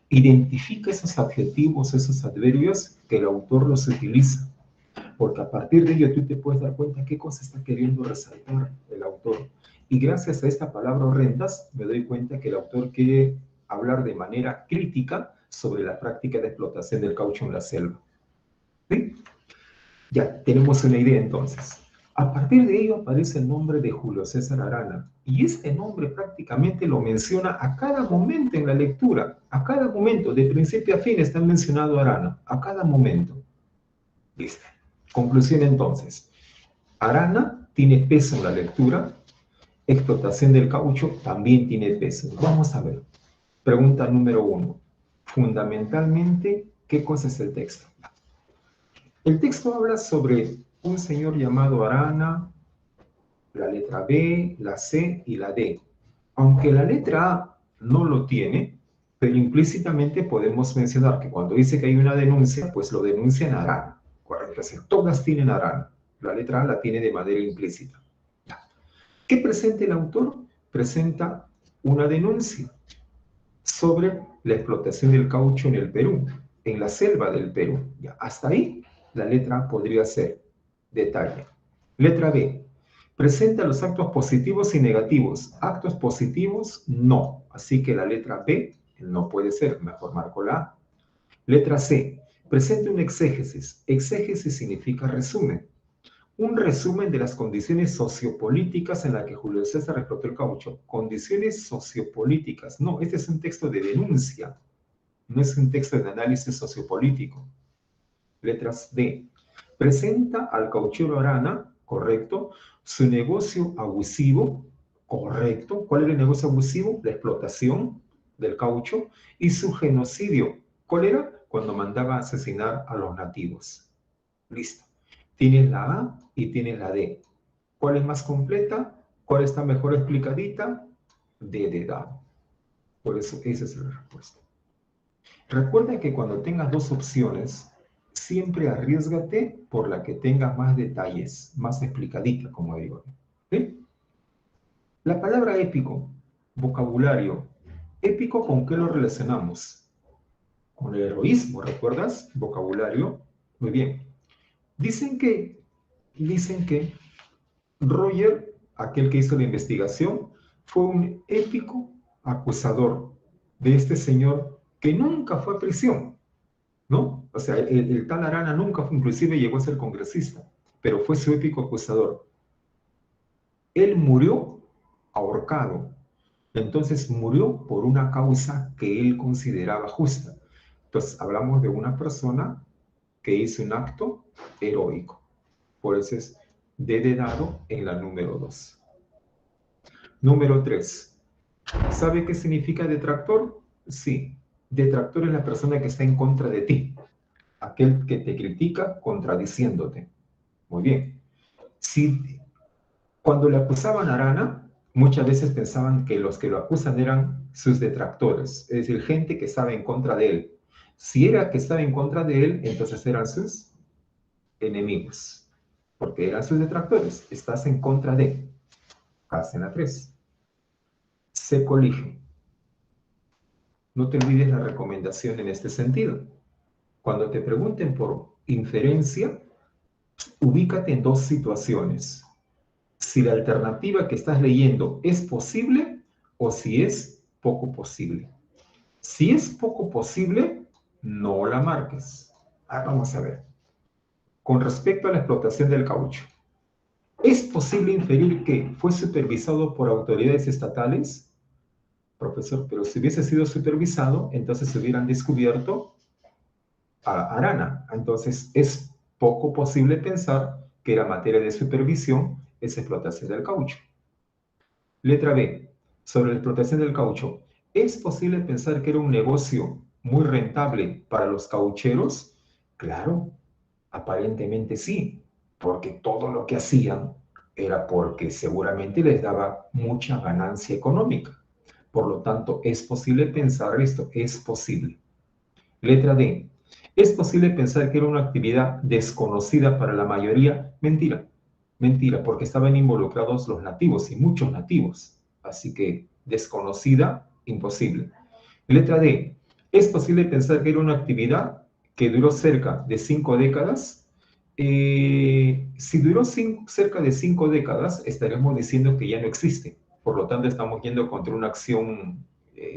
Speaker 1: identifica esos adjetivos, esos adverbios que el autor los utiliza, porque a partir de ello tú te puedes dar cuenta qué cosa está queriendo resaltar el autor. Y gracias a esta palabra horrendas, me doy cuenta que el autor quiere hablar de manera crítica sobre la práctica de explotación del caucho en la selva. ¿Sí? Ya, tenemos una idea entonces. A partir de ello aparece el nombre de Julio César Arana, y este nombre prácticamente lo menciona a cada momento en la lectura, a cada momento, de principio a fin está mencionado Arana, a cada momento. Listo. Conclusión entonces. Arana tiene peso en la lectura, explotación del caucho también tiene peso. Vamos a ver. Pregunta número 1. Fundamentalmente, ¿qué cosa es el texto? El texto habla sobre un señor llamado Arana, la letra B, la C y la D. Aunque la letra A no lo tiene, pero implícitamente podemos mencionar que cuando dice que hay una denuncia, pues lo denuncian Arana. Correcto, todas tienen Arana. La letra A la tiene de manera implícita. ¿Qué presenta el autor? Presenta una denuncia sobre la explotación del caucho en el Perú, en la selva del Perú. Ya, hasta ahí la letra A podría ser detalle. Letra B. Presenta los actos positivos y negativos. Actos positivos, no. Así que la letra B no puede ser. Mejor marco la A. Letra C. Presenta un exégesis. Exégesis significa resumen. Un resumen de las condiciones sociopolíticas en las que Julio César explotó el caucho. Condiciones sociopolíticas. No, este es un texto de denuncia. No es un texto de análisis sociopolítico. Letras D. Presenta al cauchero Arana, correcto, su negocio abusivo, correcto. ¿Cuál era el negocio abusivo? La explotación del caucho. Y su genocidio. ¿Cuál era? Cuando mandaba a asesinar a los nativos. Listo. Tienes la A y tienes la D. ¿Cuál es más completa? ¿Cuál está mejor explicadita? D de dado. Por eso, esa es la respuesta. Recuerda que cuando tengas dos opciones, siempre arriesgate por la que tenga más detalles, más explicadita, como digo. ¿Sí? La palabra épico, vocabulario. ¿Épico con qué lo relacionamos? Con el heroísmo, ¿recuerdas? Vocabulario. Muy bien. Dicen que Roger, aquel que hizo la investigación, fue un épico acusador de este señor que nunca fue a prisión, ¿no? O sea, el tal Arana nunca fue, inclusive llegó a ser congresista, pero fue su épico acusador. Él murió ahorcado, entonces murió por una causa que él consideraba justa. Entonces, hablamos de una persona que hizo un acto heroico. Por eso es D de dado en la número 2. Número 3. ¿Sabe qué significa detractor? Sí. Detractor es la persona que está en contra de ti. Aquel que te critica contradiciéndote. Muy bien. Si, cuando le acusaban a Arana, muchas veces pensaban que los que lo acusan eran sus detractores, es decir, gente que estaba en contra de él. Si era que estaba en contra de él, entonces eran sus enemigos, porque eran sus detractores. Estás en contra de. Hacen la 3. se colige. No te olvides la recomendación en este sentido. Cuando te pregunten por inferencia, ubícate en dos situaciones. Si la alternativa que estás leyendo es posible o si es poco posible. Si es poco posible, no la marques. Vamos a ver. Con respecto a la explotación del caucho, ¿es posible inferir que fue supervisado por autoridades estatales? Profesor, pero si hubiese sido supervisado, entonces se hubieran descubierto a Arana. Entonces, es poco posible pensar que era materia de supervisión esa explotación del caucho. Letra B. Sobre la explotación del caucho. ¿Es posible pensar que era un negocio muy rentable para los caucheros? Claro, aparentemente sí, porque todo lo que hacían era porque seguramente les daba mucha ganancia económica. Por lo tanto, es posible pensar esto, es posible. Letra D. ¿Es posible pensar que era una actividad desconocida para la mayoría? Mentira, mentira, porque estaban involucrados los nativos y muchos nativos. Así que desconocida, imposible. Letra D. ¿Es posible pensar que era una actividad que duró cerca de 5 décadas? Si duró cerca de 5 décadas, estaremos diciendo que ya no existe. Por lo tanto, estamos yendo contra una acción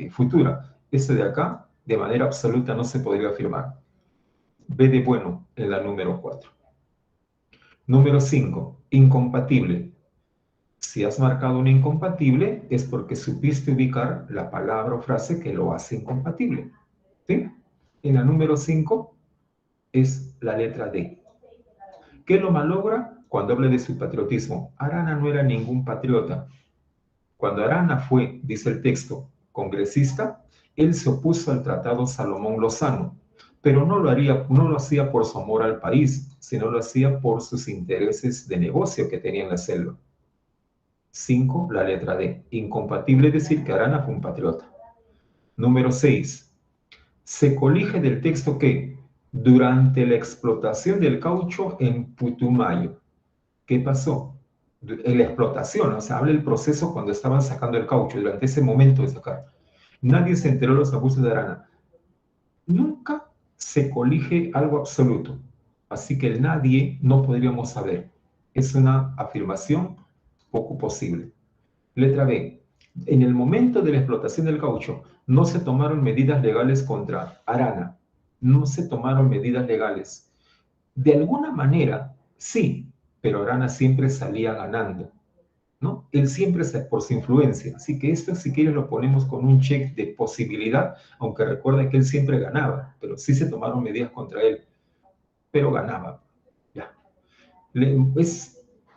Speaker 1: futura. Esto de acá, de manera absoluta, no se podría afirmar. B de bueno en la número 4. Número 5. Incompatible. Si has marcado un incompatible, es porque supiste ubicar la palabra o frase que lo hace incompatible. ¿Sí? En la número 5 es la letra D. ¿Qué lo malogra? Cuando habla de su patriotismo. Arana no era ningún patriota. Cuando Arana fue, dice el texto, congresista, él se opuso al Tratado Salomón Lozano, pero no lo hacía por su amor al país, sino lo hacía por sus intereses de negocio que tenía en la selva. 5. La letra D. Incompatible decir que Arana fue un patriota. Número 6. Se colige del texto que durante la explotación del caucho en Putumayo. ¿Qué pasó? En la explotación, o sea, habla el proceso cuando estaban sacando el caucho, durante ese momento de sacar. Nadie se enteró de los abusos de Arana. Nunca se colige algo absoluto, así que el nadie no podríamos saber. Es una afirmación poco posible. Letra B. En el momento de la explotación del caucho, no se tomaron medidas legales contra Arana. No se tomaron medidas legales. De alguna manera, sí, pero Arana siempre salía ganando, ¿no? Él siempre por su influencia. Así que esto, si quieres, lo ponemos con un check de posibilidad, aunque recuerda que él siempre ganaba, pero sí se tomaron medidas contra él, pero ganaba. Ya.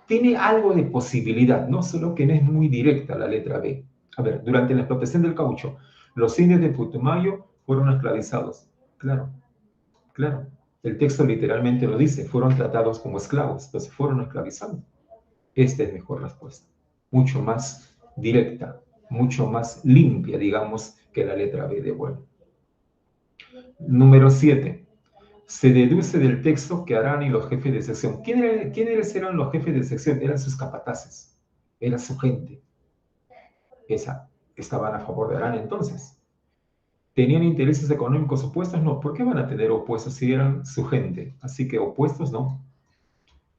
Speaker 1: Tiene algo de posibilidad, no solo que no es muy directa la letra B. A ver, durante la explotación del caucho, los indios de Putumayo fueron esclavizados. Claro, claro. El texto literalmente lo dice, fueron tratados como esclavos, entonces fueron esclavizados. Esta es mejor respuesta, mucho más directa, mucho más limpia, digamos, que la letra B de bueno. Número 7. Se deduce del texto que Arana y los jefes de sección. ¿Quiénes eran los jefes de sección? Eran sus capataces, era su gente. Estaban a favor de Arana entonces. ¿Tenían intereses económicos opuestos? No. ¿Por qué van a tener opuestos si eran su gente? Así que opuestos no.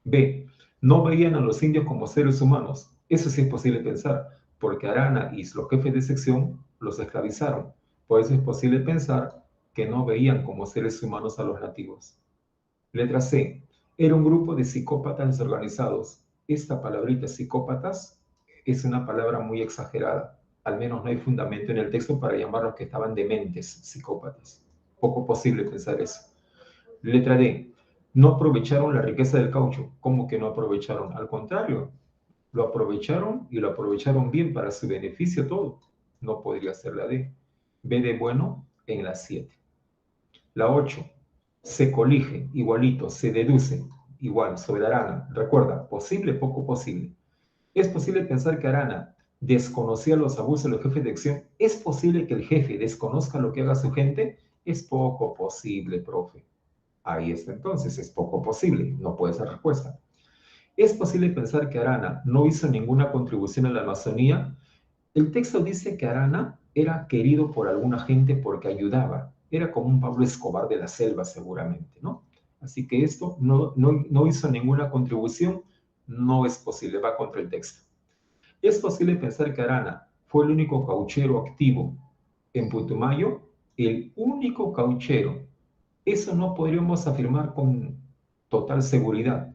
Speaker 1: B. No veían a los indios como seres humanos. Eso sí es posible pensar, porque Arana y los jefes de sección los esclavizaron. Por eso es posible pensar que no veían como seres humanos a los nativos. Letra C. Era un grupo de psicópatas desorganizados. Esta palabrita psicópatas es una palabra muy exagerada. Al menos no hay fundamento en el texto para llamarlos que estaban dementes, psicópatas. Poco posible pensar eso. Letra D. No aprovecharon la riqueza del caucho. ¿Cómo que no aprovecharon? Al contrario, lo aprovecharon y lo aprovecharon bien para su beneficio todo. No podría ser la D. B de bueno en la 7. La 8. Se colige, igualito, se deduce, igual, sobre Arana. Recuerda, posible, poco posible. ¿Es posible pensar que Arana desconocía los abusos de los jefes de acción? ¿Es posible que el jefe desconozca lo que haga su gente? Es poco posible, profe. Ahí está entonces, es poco posible, no puede ser respuesta. ¿Es posible pensar que Arana no hizo ninguna contribución a la Amazonía? El texto dice que Arana era querido por alguna gente porque ayudaba. Era como un Pablo Escobar de la selva, seguramente, ¿no? Así que esto no hizo ninguna contribución, no es posible, va contra el texto. Es posible pensar que Arana fue el único cauchero activo en Putumayo, el único cauchero. Eso no podríamos afirmar con total seguridad,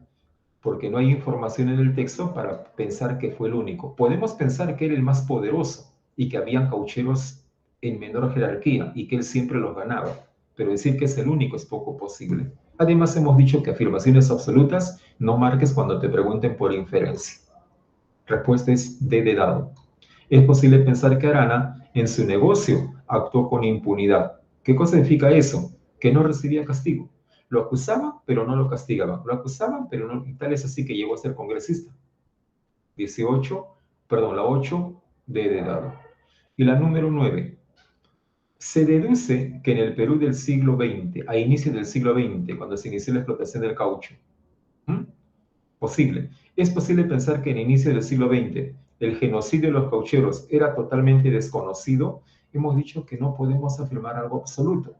Speaker 1: porque no hay información en el texto para pensar que fue el único. Podemos pensar que era el más poderoso y que habían caucheros en menor jerarquía y que él siempre los ganaba, pero decir que es el único es poco posible. Además, hemos dicho que afirmaciones absolutas no marques cuando te pregunten por inferencia. Respuesta es D de dado. Es posible pensar que Arana en su negocio actuó con impunidad. ¿Qué cosa significa eso? Que no recibía castigo. Lo acusaban, pero no lo castigaban. Lo acusaban, pero no. Y tal es así que llegó a ser congresista. 18, perdón, la 8 de dado. Y la número 9. Se deduce que en el Perú del siglo XX, a inicios del siglo XX, cuando se inició la explotación del caucho, ¿m? Posible. Es posible pensar que en el inicio del siglo XX el genocidio de los caucheros era totalmente desconocido. Hemos dicho que no podemos afirmar algo absoluto.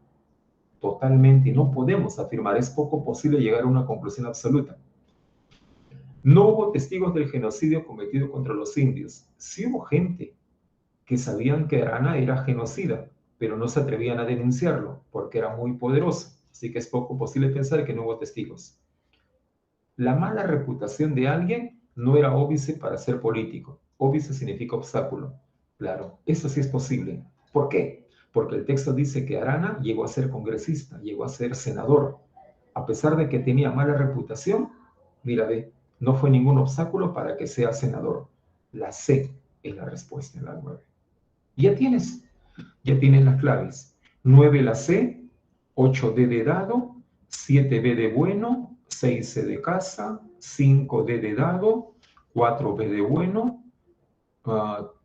Speaker 1: Totalmente, no podemos afirmar. Es poco posible llegar a una conclusión absoluta. No hubo testigos del genocidio cometido contra los indios. Sí hubo gente que sabían que Arana era genocida, pero no se atrevían a denunciarlo porque era muy poderoso. Así que es poco posible pensar que no hubo testigos. La mala reputación de alguien no era óbice para ser político. Óbice significa obstáculo. Claro, eso sí es posible. ¿Por qué? Porque el texto dice que Arana llegó a ser congresista, llegó a ser senador. A pesar de que tenía mala reputación, mira, ve, no fue ningún obstáculo para que sea senador. La C es la respuesta en la 9. Ya tienes las claves. 9 la C, 8D de dado, 7B de bueno, 6C de casa, 5D de dado, 4B de bueno,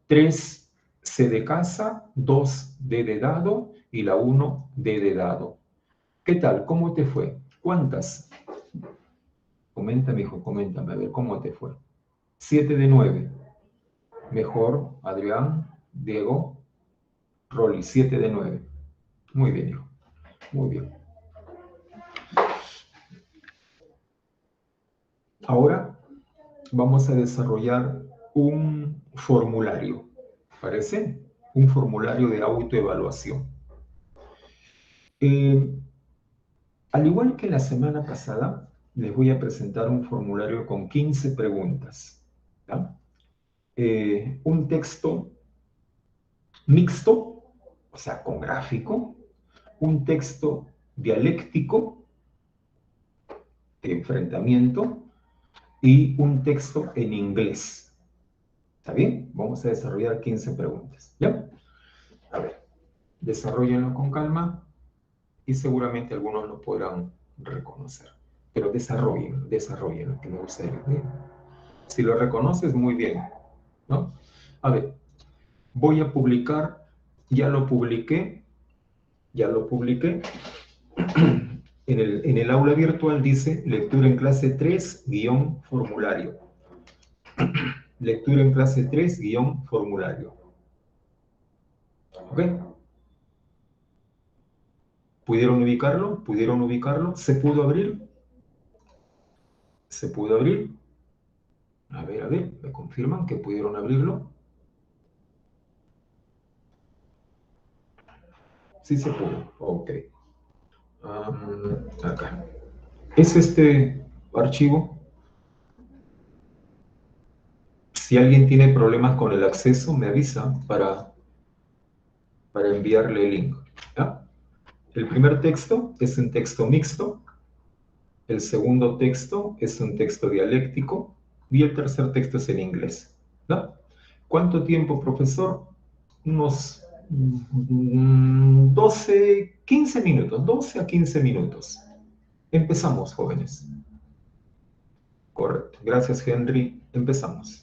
Speaker 1: 3C de casa, 2D de dado y la 1D de dado. ¿Qué tal? ¿Cómo te fue? ¿Cuántas? Coméntame, hijo, coméntame, a ver cómo te fue. 7 de 9. Mejor, Adrián, Diego, Rolly, 7 de 9. Muy bien, hijo. Muy bien. Ahora vamos a desarrollar un formulario, ¿parece? Un formulario de autoevaluación. Eh, Al igual que la semana pasada, les voy a presentar un formulario con 15 preguntas. ¿Ya? Un texto mixto, o sea, con gráfico, un texto dialéctico de enfrentamiento y un texto en inglés. ¿Está bien? Vamos a desarrollar 15 preguntas. ¿Ya? A ver, desarrollenlo con calma y seguramente algunos lo podrán reconocer. Pero desarrollen, que me gustaría. Bien. Si lo reconoces, muy bien, ¿no? A ver, voy a publicar, ya lo publiqué, ya lo publiqué. En el aula virtual dice lectura en clase 3 guión formulario. Lectura en clase 3 guión formulario. ¿Ok? ¿Pudieron ubicarlo? ¿Pudieron ubicarlo? ¿Se pudo abrir? ¿Se pudo abrir? A ver, ¿me confirman que pudieron abrirlo? Sí se pudo, ok. Acá. ¿Es este archivo? Si alguien tiene problemas con el acceso, me avisa para enviarle el link. ¿Ya? El primer texto es un texto mixto, el segundo texto es un texto dialéctico y el tercer texto es en inglés. ¿Ya? ¿Cuánto tiempo, profesor? Unos 12, 15 minutos, 12 a 15 minutos. Empezamos, jóvenes. Correcto. Gracias, Henry. Empezamos.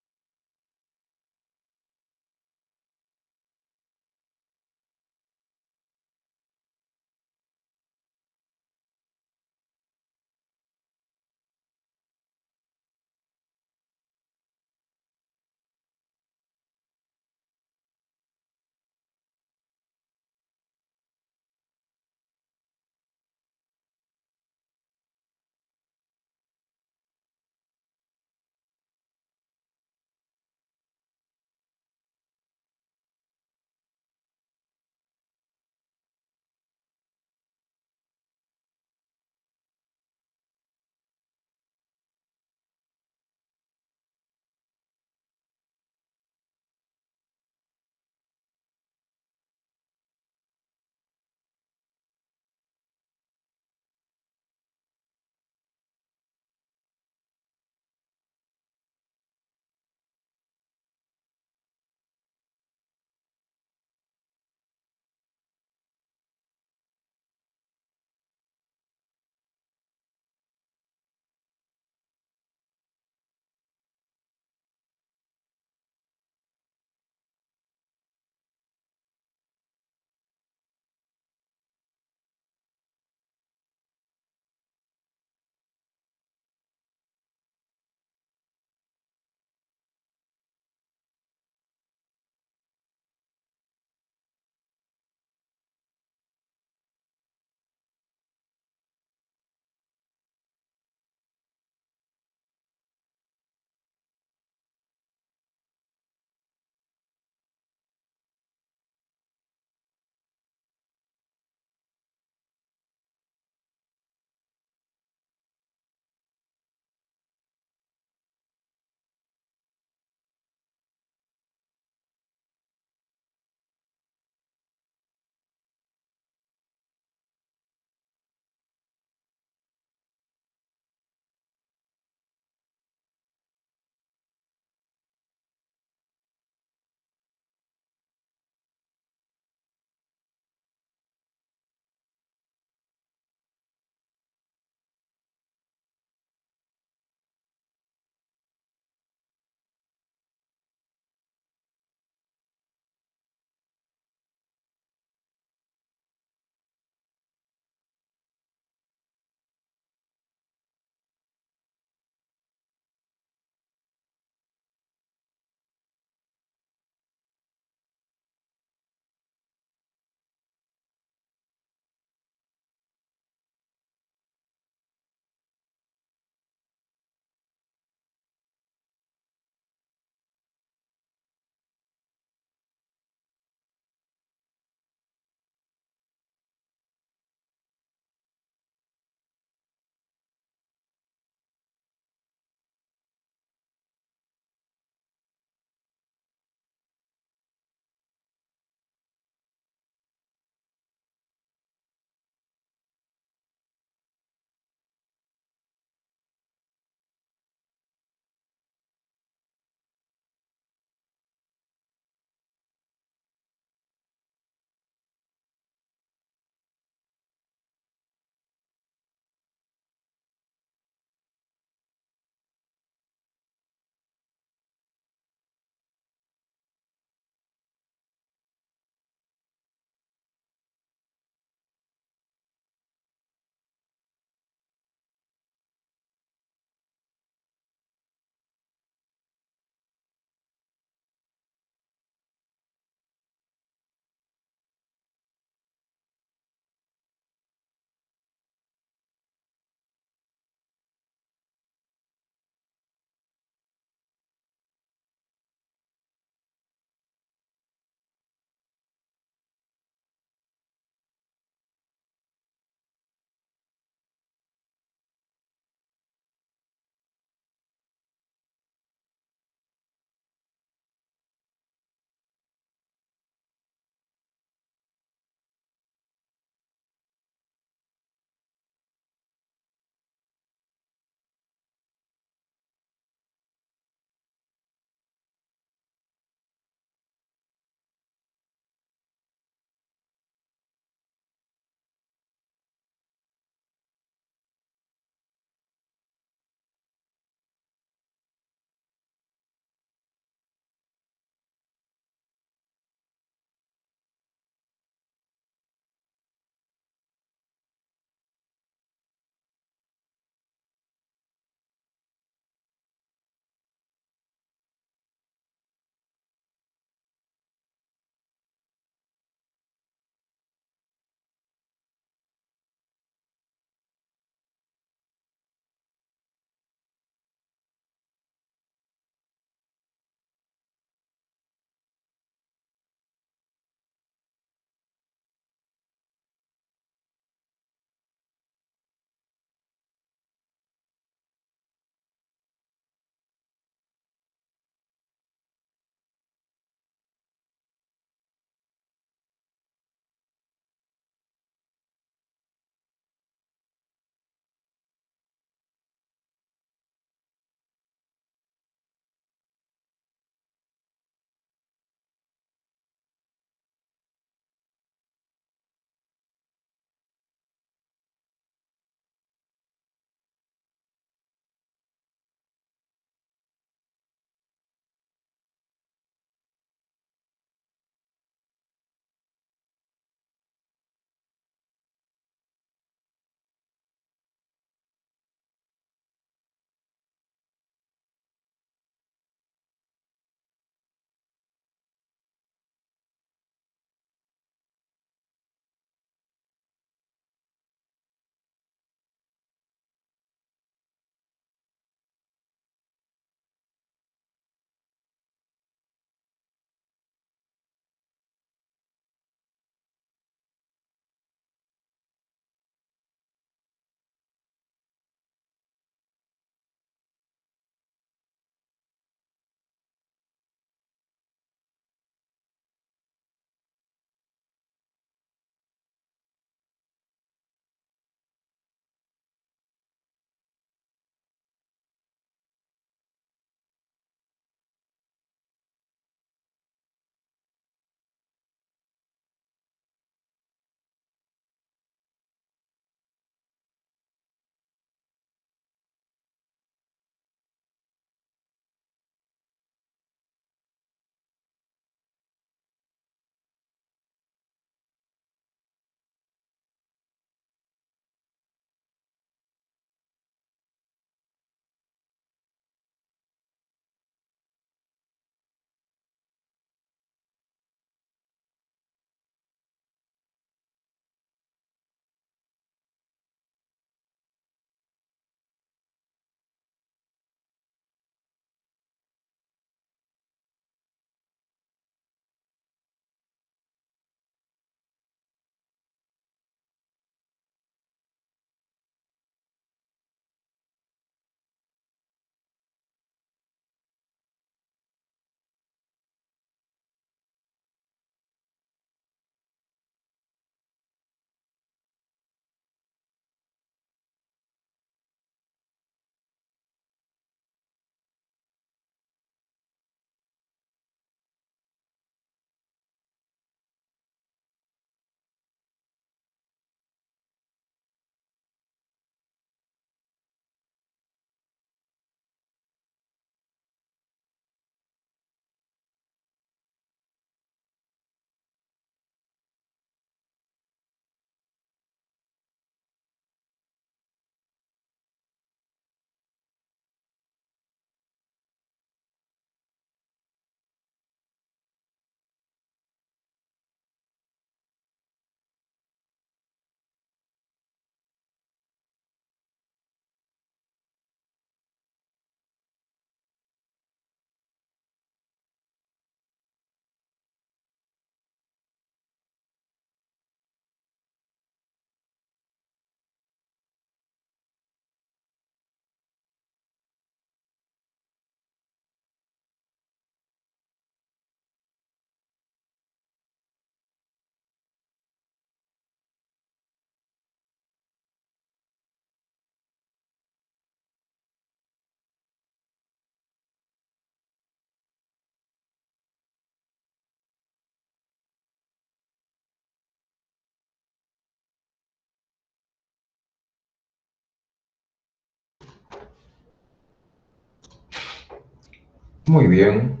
Speaker 1: Muy bien.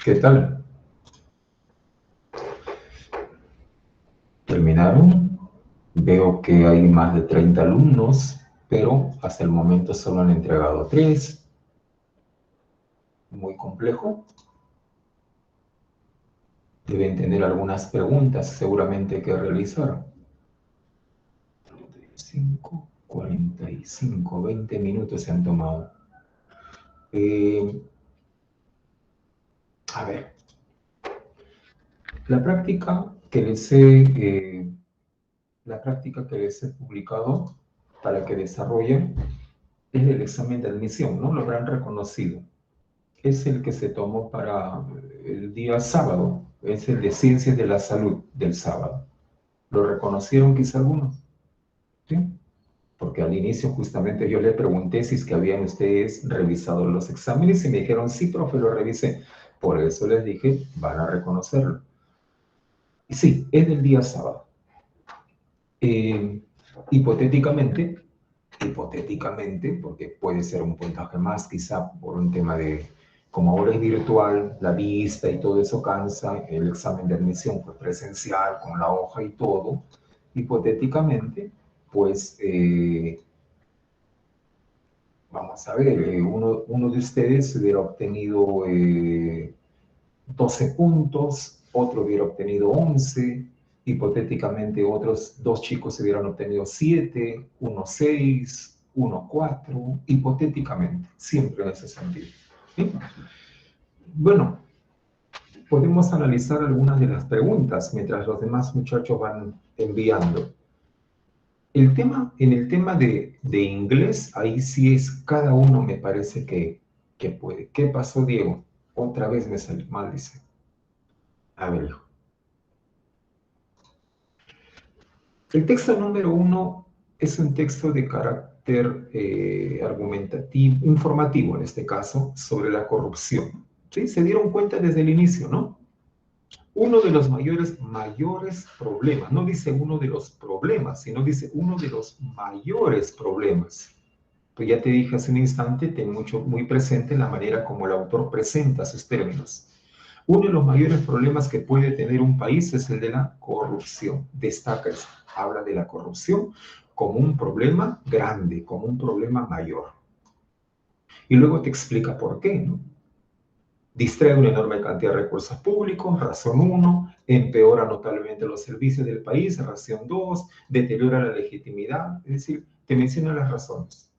Speaker 1: ¿Qué tal? ¿Terminaron? Veo que hay más de 30 alumnos, pero hasta el momento solo han entregado 3. Muy complejo. Deben tener algunas preguntas seguramente que realizar. 45, 20 minutos se han tomado. Eh, a ver, la práctica que les he, la práctica que les he publicado para que desarrollen es el examen de admisión, ¿no? Lo habrán reconocido. Es el que se tomó para el día sábado, es el de Ciencias de la Salud del sábado. ¿Lo reconocieron quizá algunos? ¿Sí? Porque al inicio justamente yo le pregunté si es que habían ustedes revisado los exámenes y me dijeron, sí, profe, lo revisé. Por eso les dije, van a reconocerlo. Y sí, es del día sábado. Eh, hipotéticamente, porque puede ser un puntaje más, quizá por un tema de, como ahora es virtual, la vista y todo eso cansa, el examen de admisión fue presencial, con la hoja y todo, hipotéticamente, pues vamos a ver, uno de ustedes hubiera obtenido 12 puntos, otro hubiera obtenido 11, hipotéticamente otros 2 chicos hubieran obtenido 7, uno 6, uno 4, hipotéticamente, siempre en ese sentido. ¿Sí? Bueno, podemos analizar algunas de las preguntas mientras los demás muchachos van enviando. En el tema de inglés, ahí sí es cada uno me parece que puede. ¿Qué pasó, Diego? Otra vez me salió mal, dice. A ver, hijo. El texto número 1 es un texto de carácter argumentativo, informativo en este caso, sobre la corrupción. ¿Sí? Se dieron cuenta desde el inicio, ¿no? Uno de los mayores problemas, no dice uno de los problemas, sino dice uno de los mayores problemas. Pues ya te dije hace un instante, ten mucho, muy presente la manera como el autor presenta sus términos. Uno de los mayores problemas que puede tener un país es el de la corrupción. Destaca eso. Habla de la corrupción como un problema grande, como un problema mayor. Y luego te explica por qué, ¿no? Distrae una enorme cantidad de recursos públicos, razón 1, empeora notablemente los servicios del país, razón 2, deteriora la legitimidad, es decir, te menciona las razones.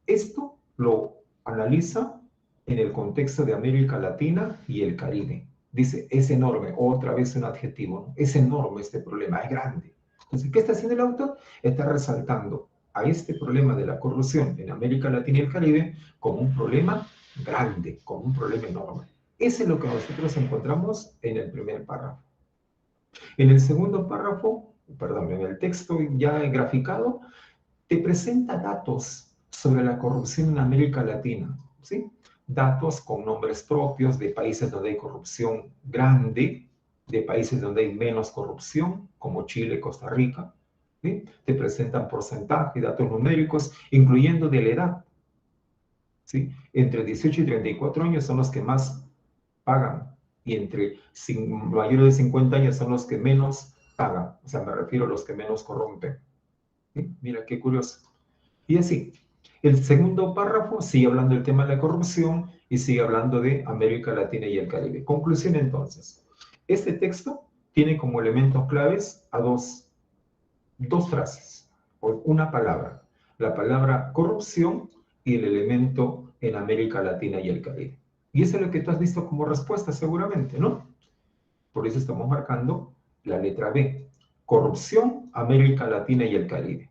Speaker 1: Esto lo analiza en el contexto de América Latina y el Caribe. Dice, es enorme, otra vez un adjetivo, ¿no? Es enorme este problema, es grande. Entonces, ¿qué está haciendo el autor? Está resaltando a este problema de la corrupción en América Latina y el Caribe como un problema grande, como un problema enorme. Eso es lo que nosotros encontramos en el primer párrafo. En el segundo párrafo, perdón, en el texto ya graficado, te presenta datos sobre la corrupción en América Latina, ¿sí? Datos con nombres propios de países donde hay corrupción grande, de países donde hay menos corrupción, como Chile, Costa Rica, ¿sí? Te presentan porcentaje, datos numéricos, incluyendo de la edad, ¿sí? Entre 18 y 34 años son los que más pagan, y entre mayores de 50 años son los que menos pagan, o sea, me refiero a los que menos corrompen. ¿Sí? Mira, qué curioso. Y así, el segundo párrafo sigue hablando del tema de la corrupción y sigue hablando de América Latina y el Caribe. Conclusión entonces, este texto tiene como elementos claves a dos frases, o una palabra, la palabra corrupción y el elemento en América Latina y el Caribe. Y eso es lo que tú has visto como respuesta seguramente, ¿no? Por eso estamos marcando la letra B, corrupción, América Latina y el Caribe.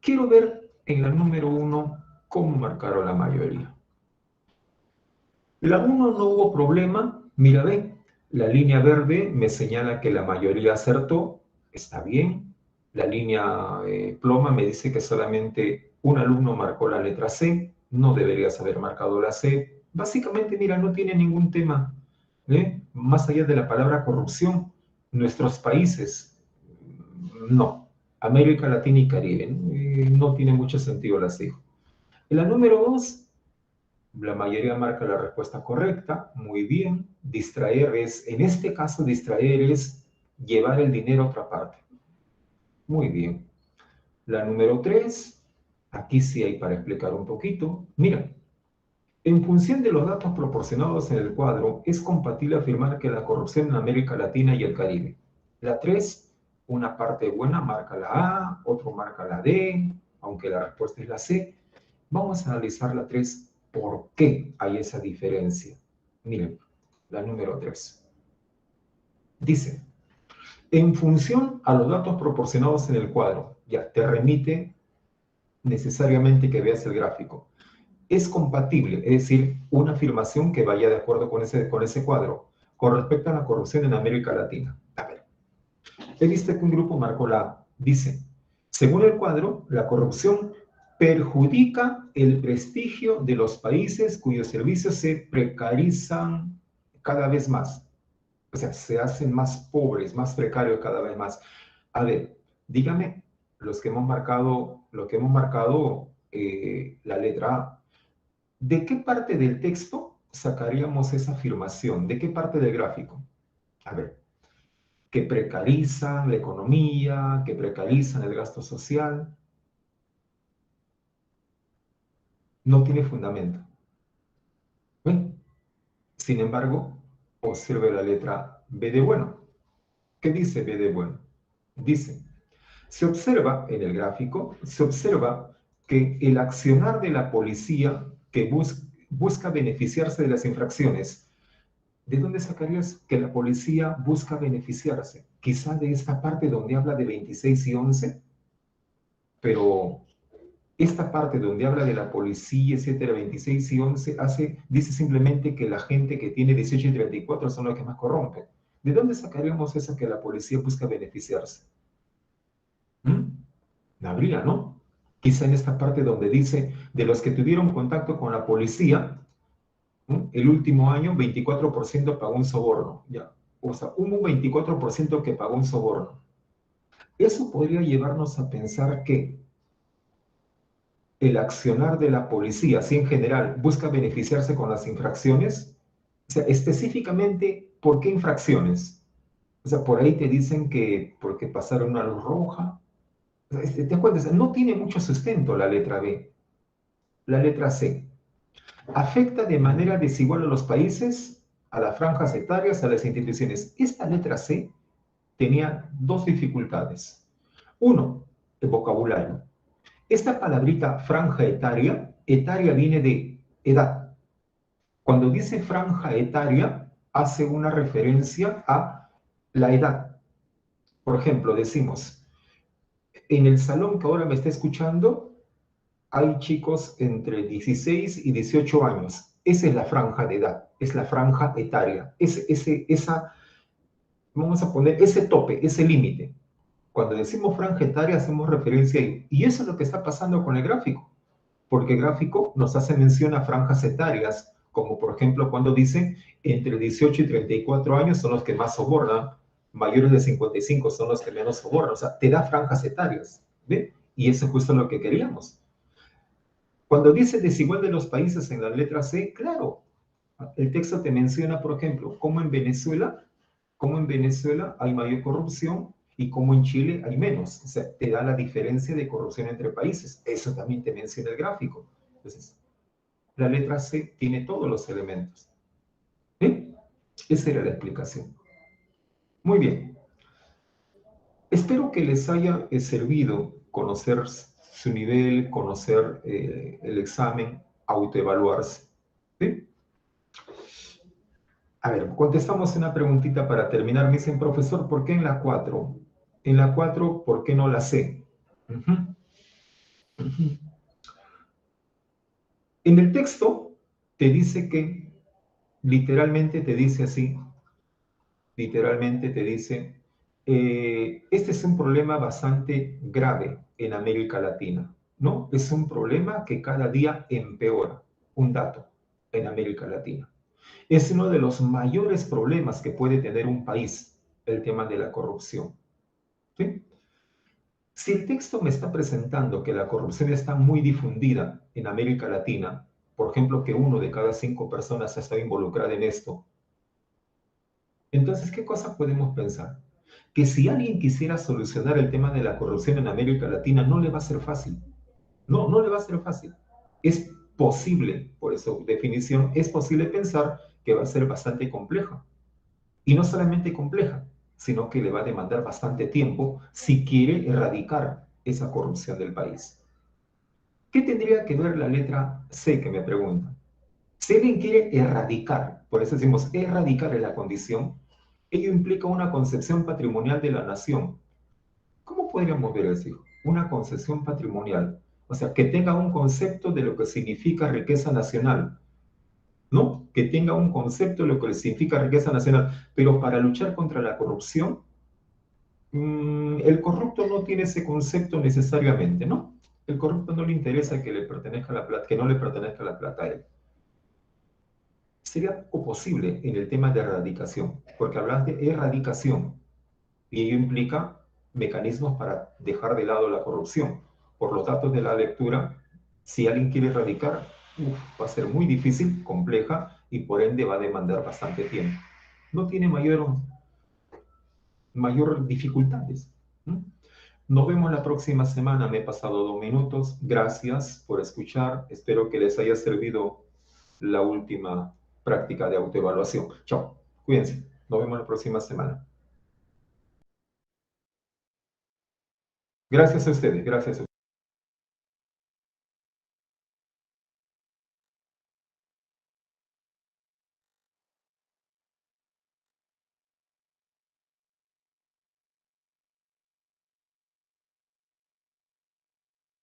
Speaker 1: Quiero ver en la número 1 cómo marcaron la mayoría. La 1 no hubo problema, mira, ve, la línea verde me señala que la mayoría acertó, está bien. La línea ploma me dice que solamente un alumno marcó la letra C, no deberías haber marcado la C. Básicamente, mira, no tiene ningún tema, ¿eh? Más allá de la palabra corrupción, nuestros países, no. América Latina y Caribe, no tiene mucho sentido la C. En la número 2 La mayoría marca la respuesta correcta, muy bien. Distraer es, en este caso, distraer es llevar el dinero a otra parte. Muy bien. La número 3, aquí sí hay para explicar un poquito. Mira, en función de los datos proporcionados en el cuadro, es compatible afirmar que la corrupción en América Latina y el Caribe. La 3, una parte buena marca la A, otro marca la D, aunque la respuesta es la C. Vamos a analizar la 3, ¿por qué hay esa diferencia? Miren, la número 3. Dice, en función a los datos proporcionados en el cuadro, ya te remite necesariamente que veas el gráfico. Es compatible, es decir, una afirmación que vaya de acuerdo con ese cuadro, con respecto a la corrupción en América Latina. A ver, he visto que un grupo marcó la A. Dice, según el cuadro, la corrupción perjudica el prestigio de los países cuyos servicios se precarizan cada vez más. O sea, se hacen más pobres, más precarios cada vez más. A ver, dígame los que hemos marcado, lo que hemos marcado la letra A. ¿De qué parte del texto sacaríamos esa afirmación? ¿De qué parte del gráfico? A ver, que precarizan la economía, que precarizan el gasto social, no tiene fundamento. ¿Ven? Sin embargo, observe la letra B de bueno. ¿Qué dice B de bueno? Dice, se observa en el gráfico, se observa que el accionar de la policía que busca beneficiarse de las infracciones. ¿De dónde sacarías que la policía busca beneficiarse? Quizá de esta parte donde habla de 26 y 11, pero esta parte donde habla de la policía, etcétera, 26 y 11, dice simplemente que la gente que tiene 18 y 34 son los que más corrompen. ¿De dónde sacaríamos eso que la policía busca beneficiarse? ¿Mm? No habría, ¿no? Quizá en esta parte donde dice de los que tuvieron contacto con la policía, el último año, 24% pagó un soborno. Ya. O sea, hubo un 24% que pagó un soborno. Eso podría llevarnos a pensar que el accionar de la policía, si en general busca beneficiarse con las infracciones, o sea, específicamente, ¿por qué infracciones? O sea, por ahí te dicen que porque pasaron una luz roja. O sea, ¿te das cuenta? O sea, no tiene mucho sustento la letra B. La letra C. Afecta de manera desigual a los países, a las franjas etarias, a las instituciones. Esta letra C tenía dos dificultades. Uno, el vocabulario. Esta palabrita franja etaria, etaria viene de edad. Cuando dice franja etaria, hace una referencia a la edad. Por ejemplo, decimos, en el salón que ahora me está escuchando, hay chicos entre 16 y 18 años. Esa es la franja de edad, es la franja etaria. Vamos a poner ese tope, ese límite. Cuando decimos franja etaria hacemos referencia ahí. Y eso es lo que está pasando con el gráfico. Porque el gráfico nos hace mención a franjas etarias, como por ejemplo cuando dice entre 18 y 34 años son los que más sobornan, mayores de 55 son los que menos sobornan. O sea, te da franjas etarias. ¿Ve? Y eso es justo lo que queríamos. Cuando dice desigual de los países en la letra C, claro, el texto te menciona, por ejemplo, cómo en Venezuela hay mayor corrupción y cómo en Chile hay menos. O sea, te da la diferencia de corrupción entre países. Eso también te menciona el gráfico. Entonces, la letra C tiene todos los elementos. ¿Sí? Esa era la explicación. Muy bien. Espero que les haya servido conocer su nivel, conocer el examen, autoevaluarse. ¿Sí? A ver, contestamos una preguntita para terminar. Me dicen, profesor, ¿por qué en la 4? En la 4, ¿por qué no la C? Ujú, ujú. En el texto te dice que, literalmente te dice así, literalmente te dice, este es un problema bastante grave en América Latina, ¿no? Es un problema que cada día empeora, un dato, en América Latina. Es uno de los mayores problemas que puede tener un país, el tema de la corrupción. ¿Sí? Si el texto me está presentando que la corrupción está muy difundida en América Latina, por ejemplo, que 1 de cada 5 personas ha estado involucrada en esto. Entonces, ¿qué cosa podemos pensar? Que si alguien quisiera solucionar el tema de la corrupción en América Latina, no le va a ser fácil. No, no le va a ser fácil. Es posible, por eso definición, es posible pensar que va a ser bastante compleja. Y no solamente compleja, sino que le va a demandar bastante tiempo si quiere erradicar esa corrupción del país. ¿Qué tendría que ver la letra C que me pregunta? Si alguien quiere erradicar, por eso decimos erradicar en la condición, ello implica una concepción patrimonial de la nación. ¿Cómo podríamos ver eso? Una concepción patrimonial, o sea, que tenga un concepto de lo que significa riqueza nacional, ¿no? Que tenga un concepto de lo que significa riqueza nacional, pero para luchar contra la corrupción, el corrupto no tiene ese concepto necesariamente, ¿no? El corrupto no le interesa que le pertenezca la plata, que no le pertenezca la plata a él. Sería poco posible en el tema de erradicación, porque hablas de erradicación y ello implica mecanismos para dejar de lado la corrupción. Por los datos de la lectura, si alguien quiere erradicar, va a ser muy difícil, compleja y por ende va a demandar bastante tiempo. No tiene mayor dificultades. ¿No? Nos vemos la próxima semana. Me he pasado 2 minutos. Gracias por escuchar. Espero que les haya servido la última práctica de autoevaluación. Chao. Cuídense. Nos vemos la próxima semana. Gracias a ustedes. Gracias a ustedes.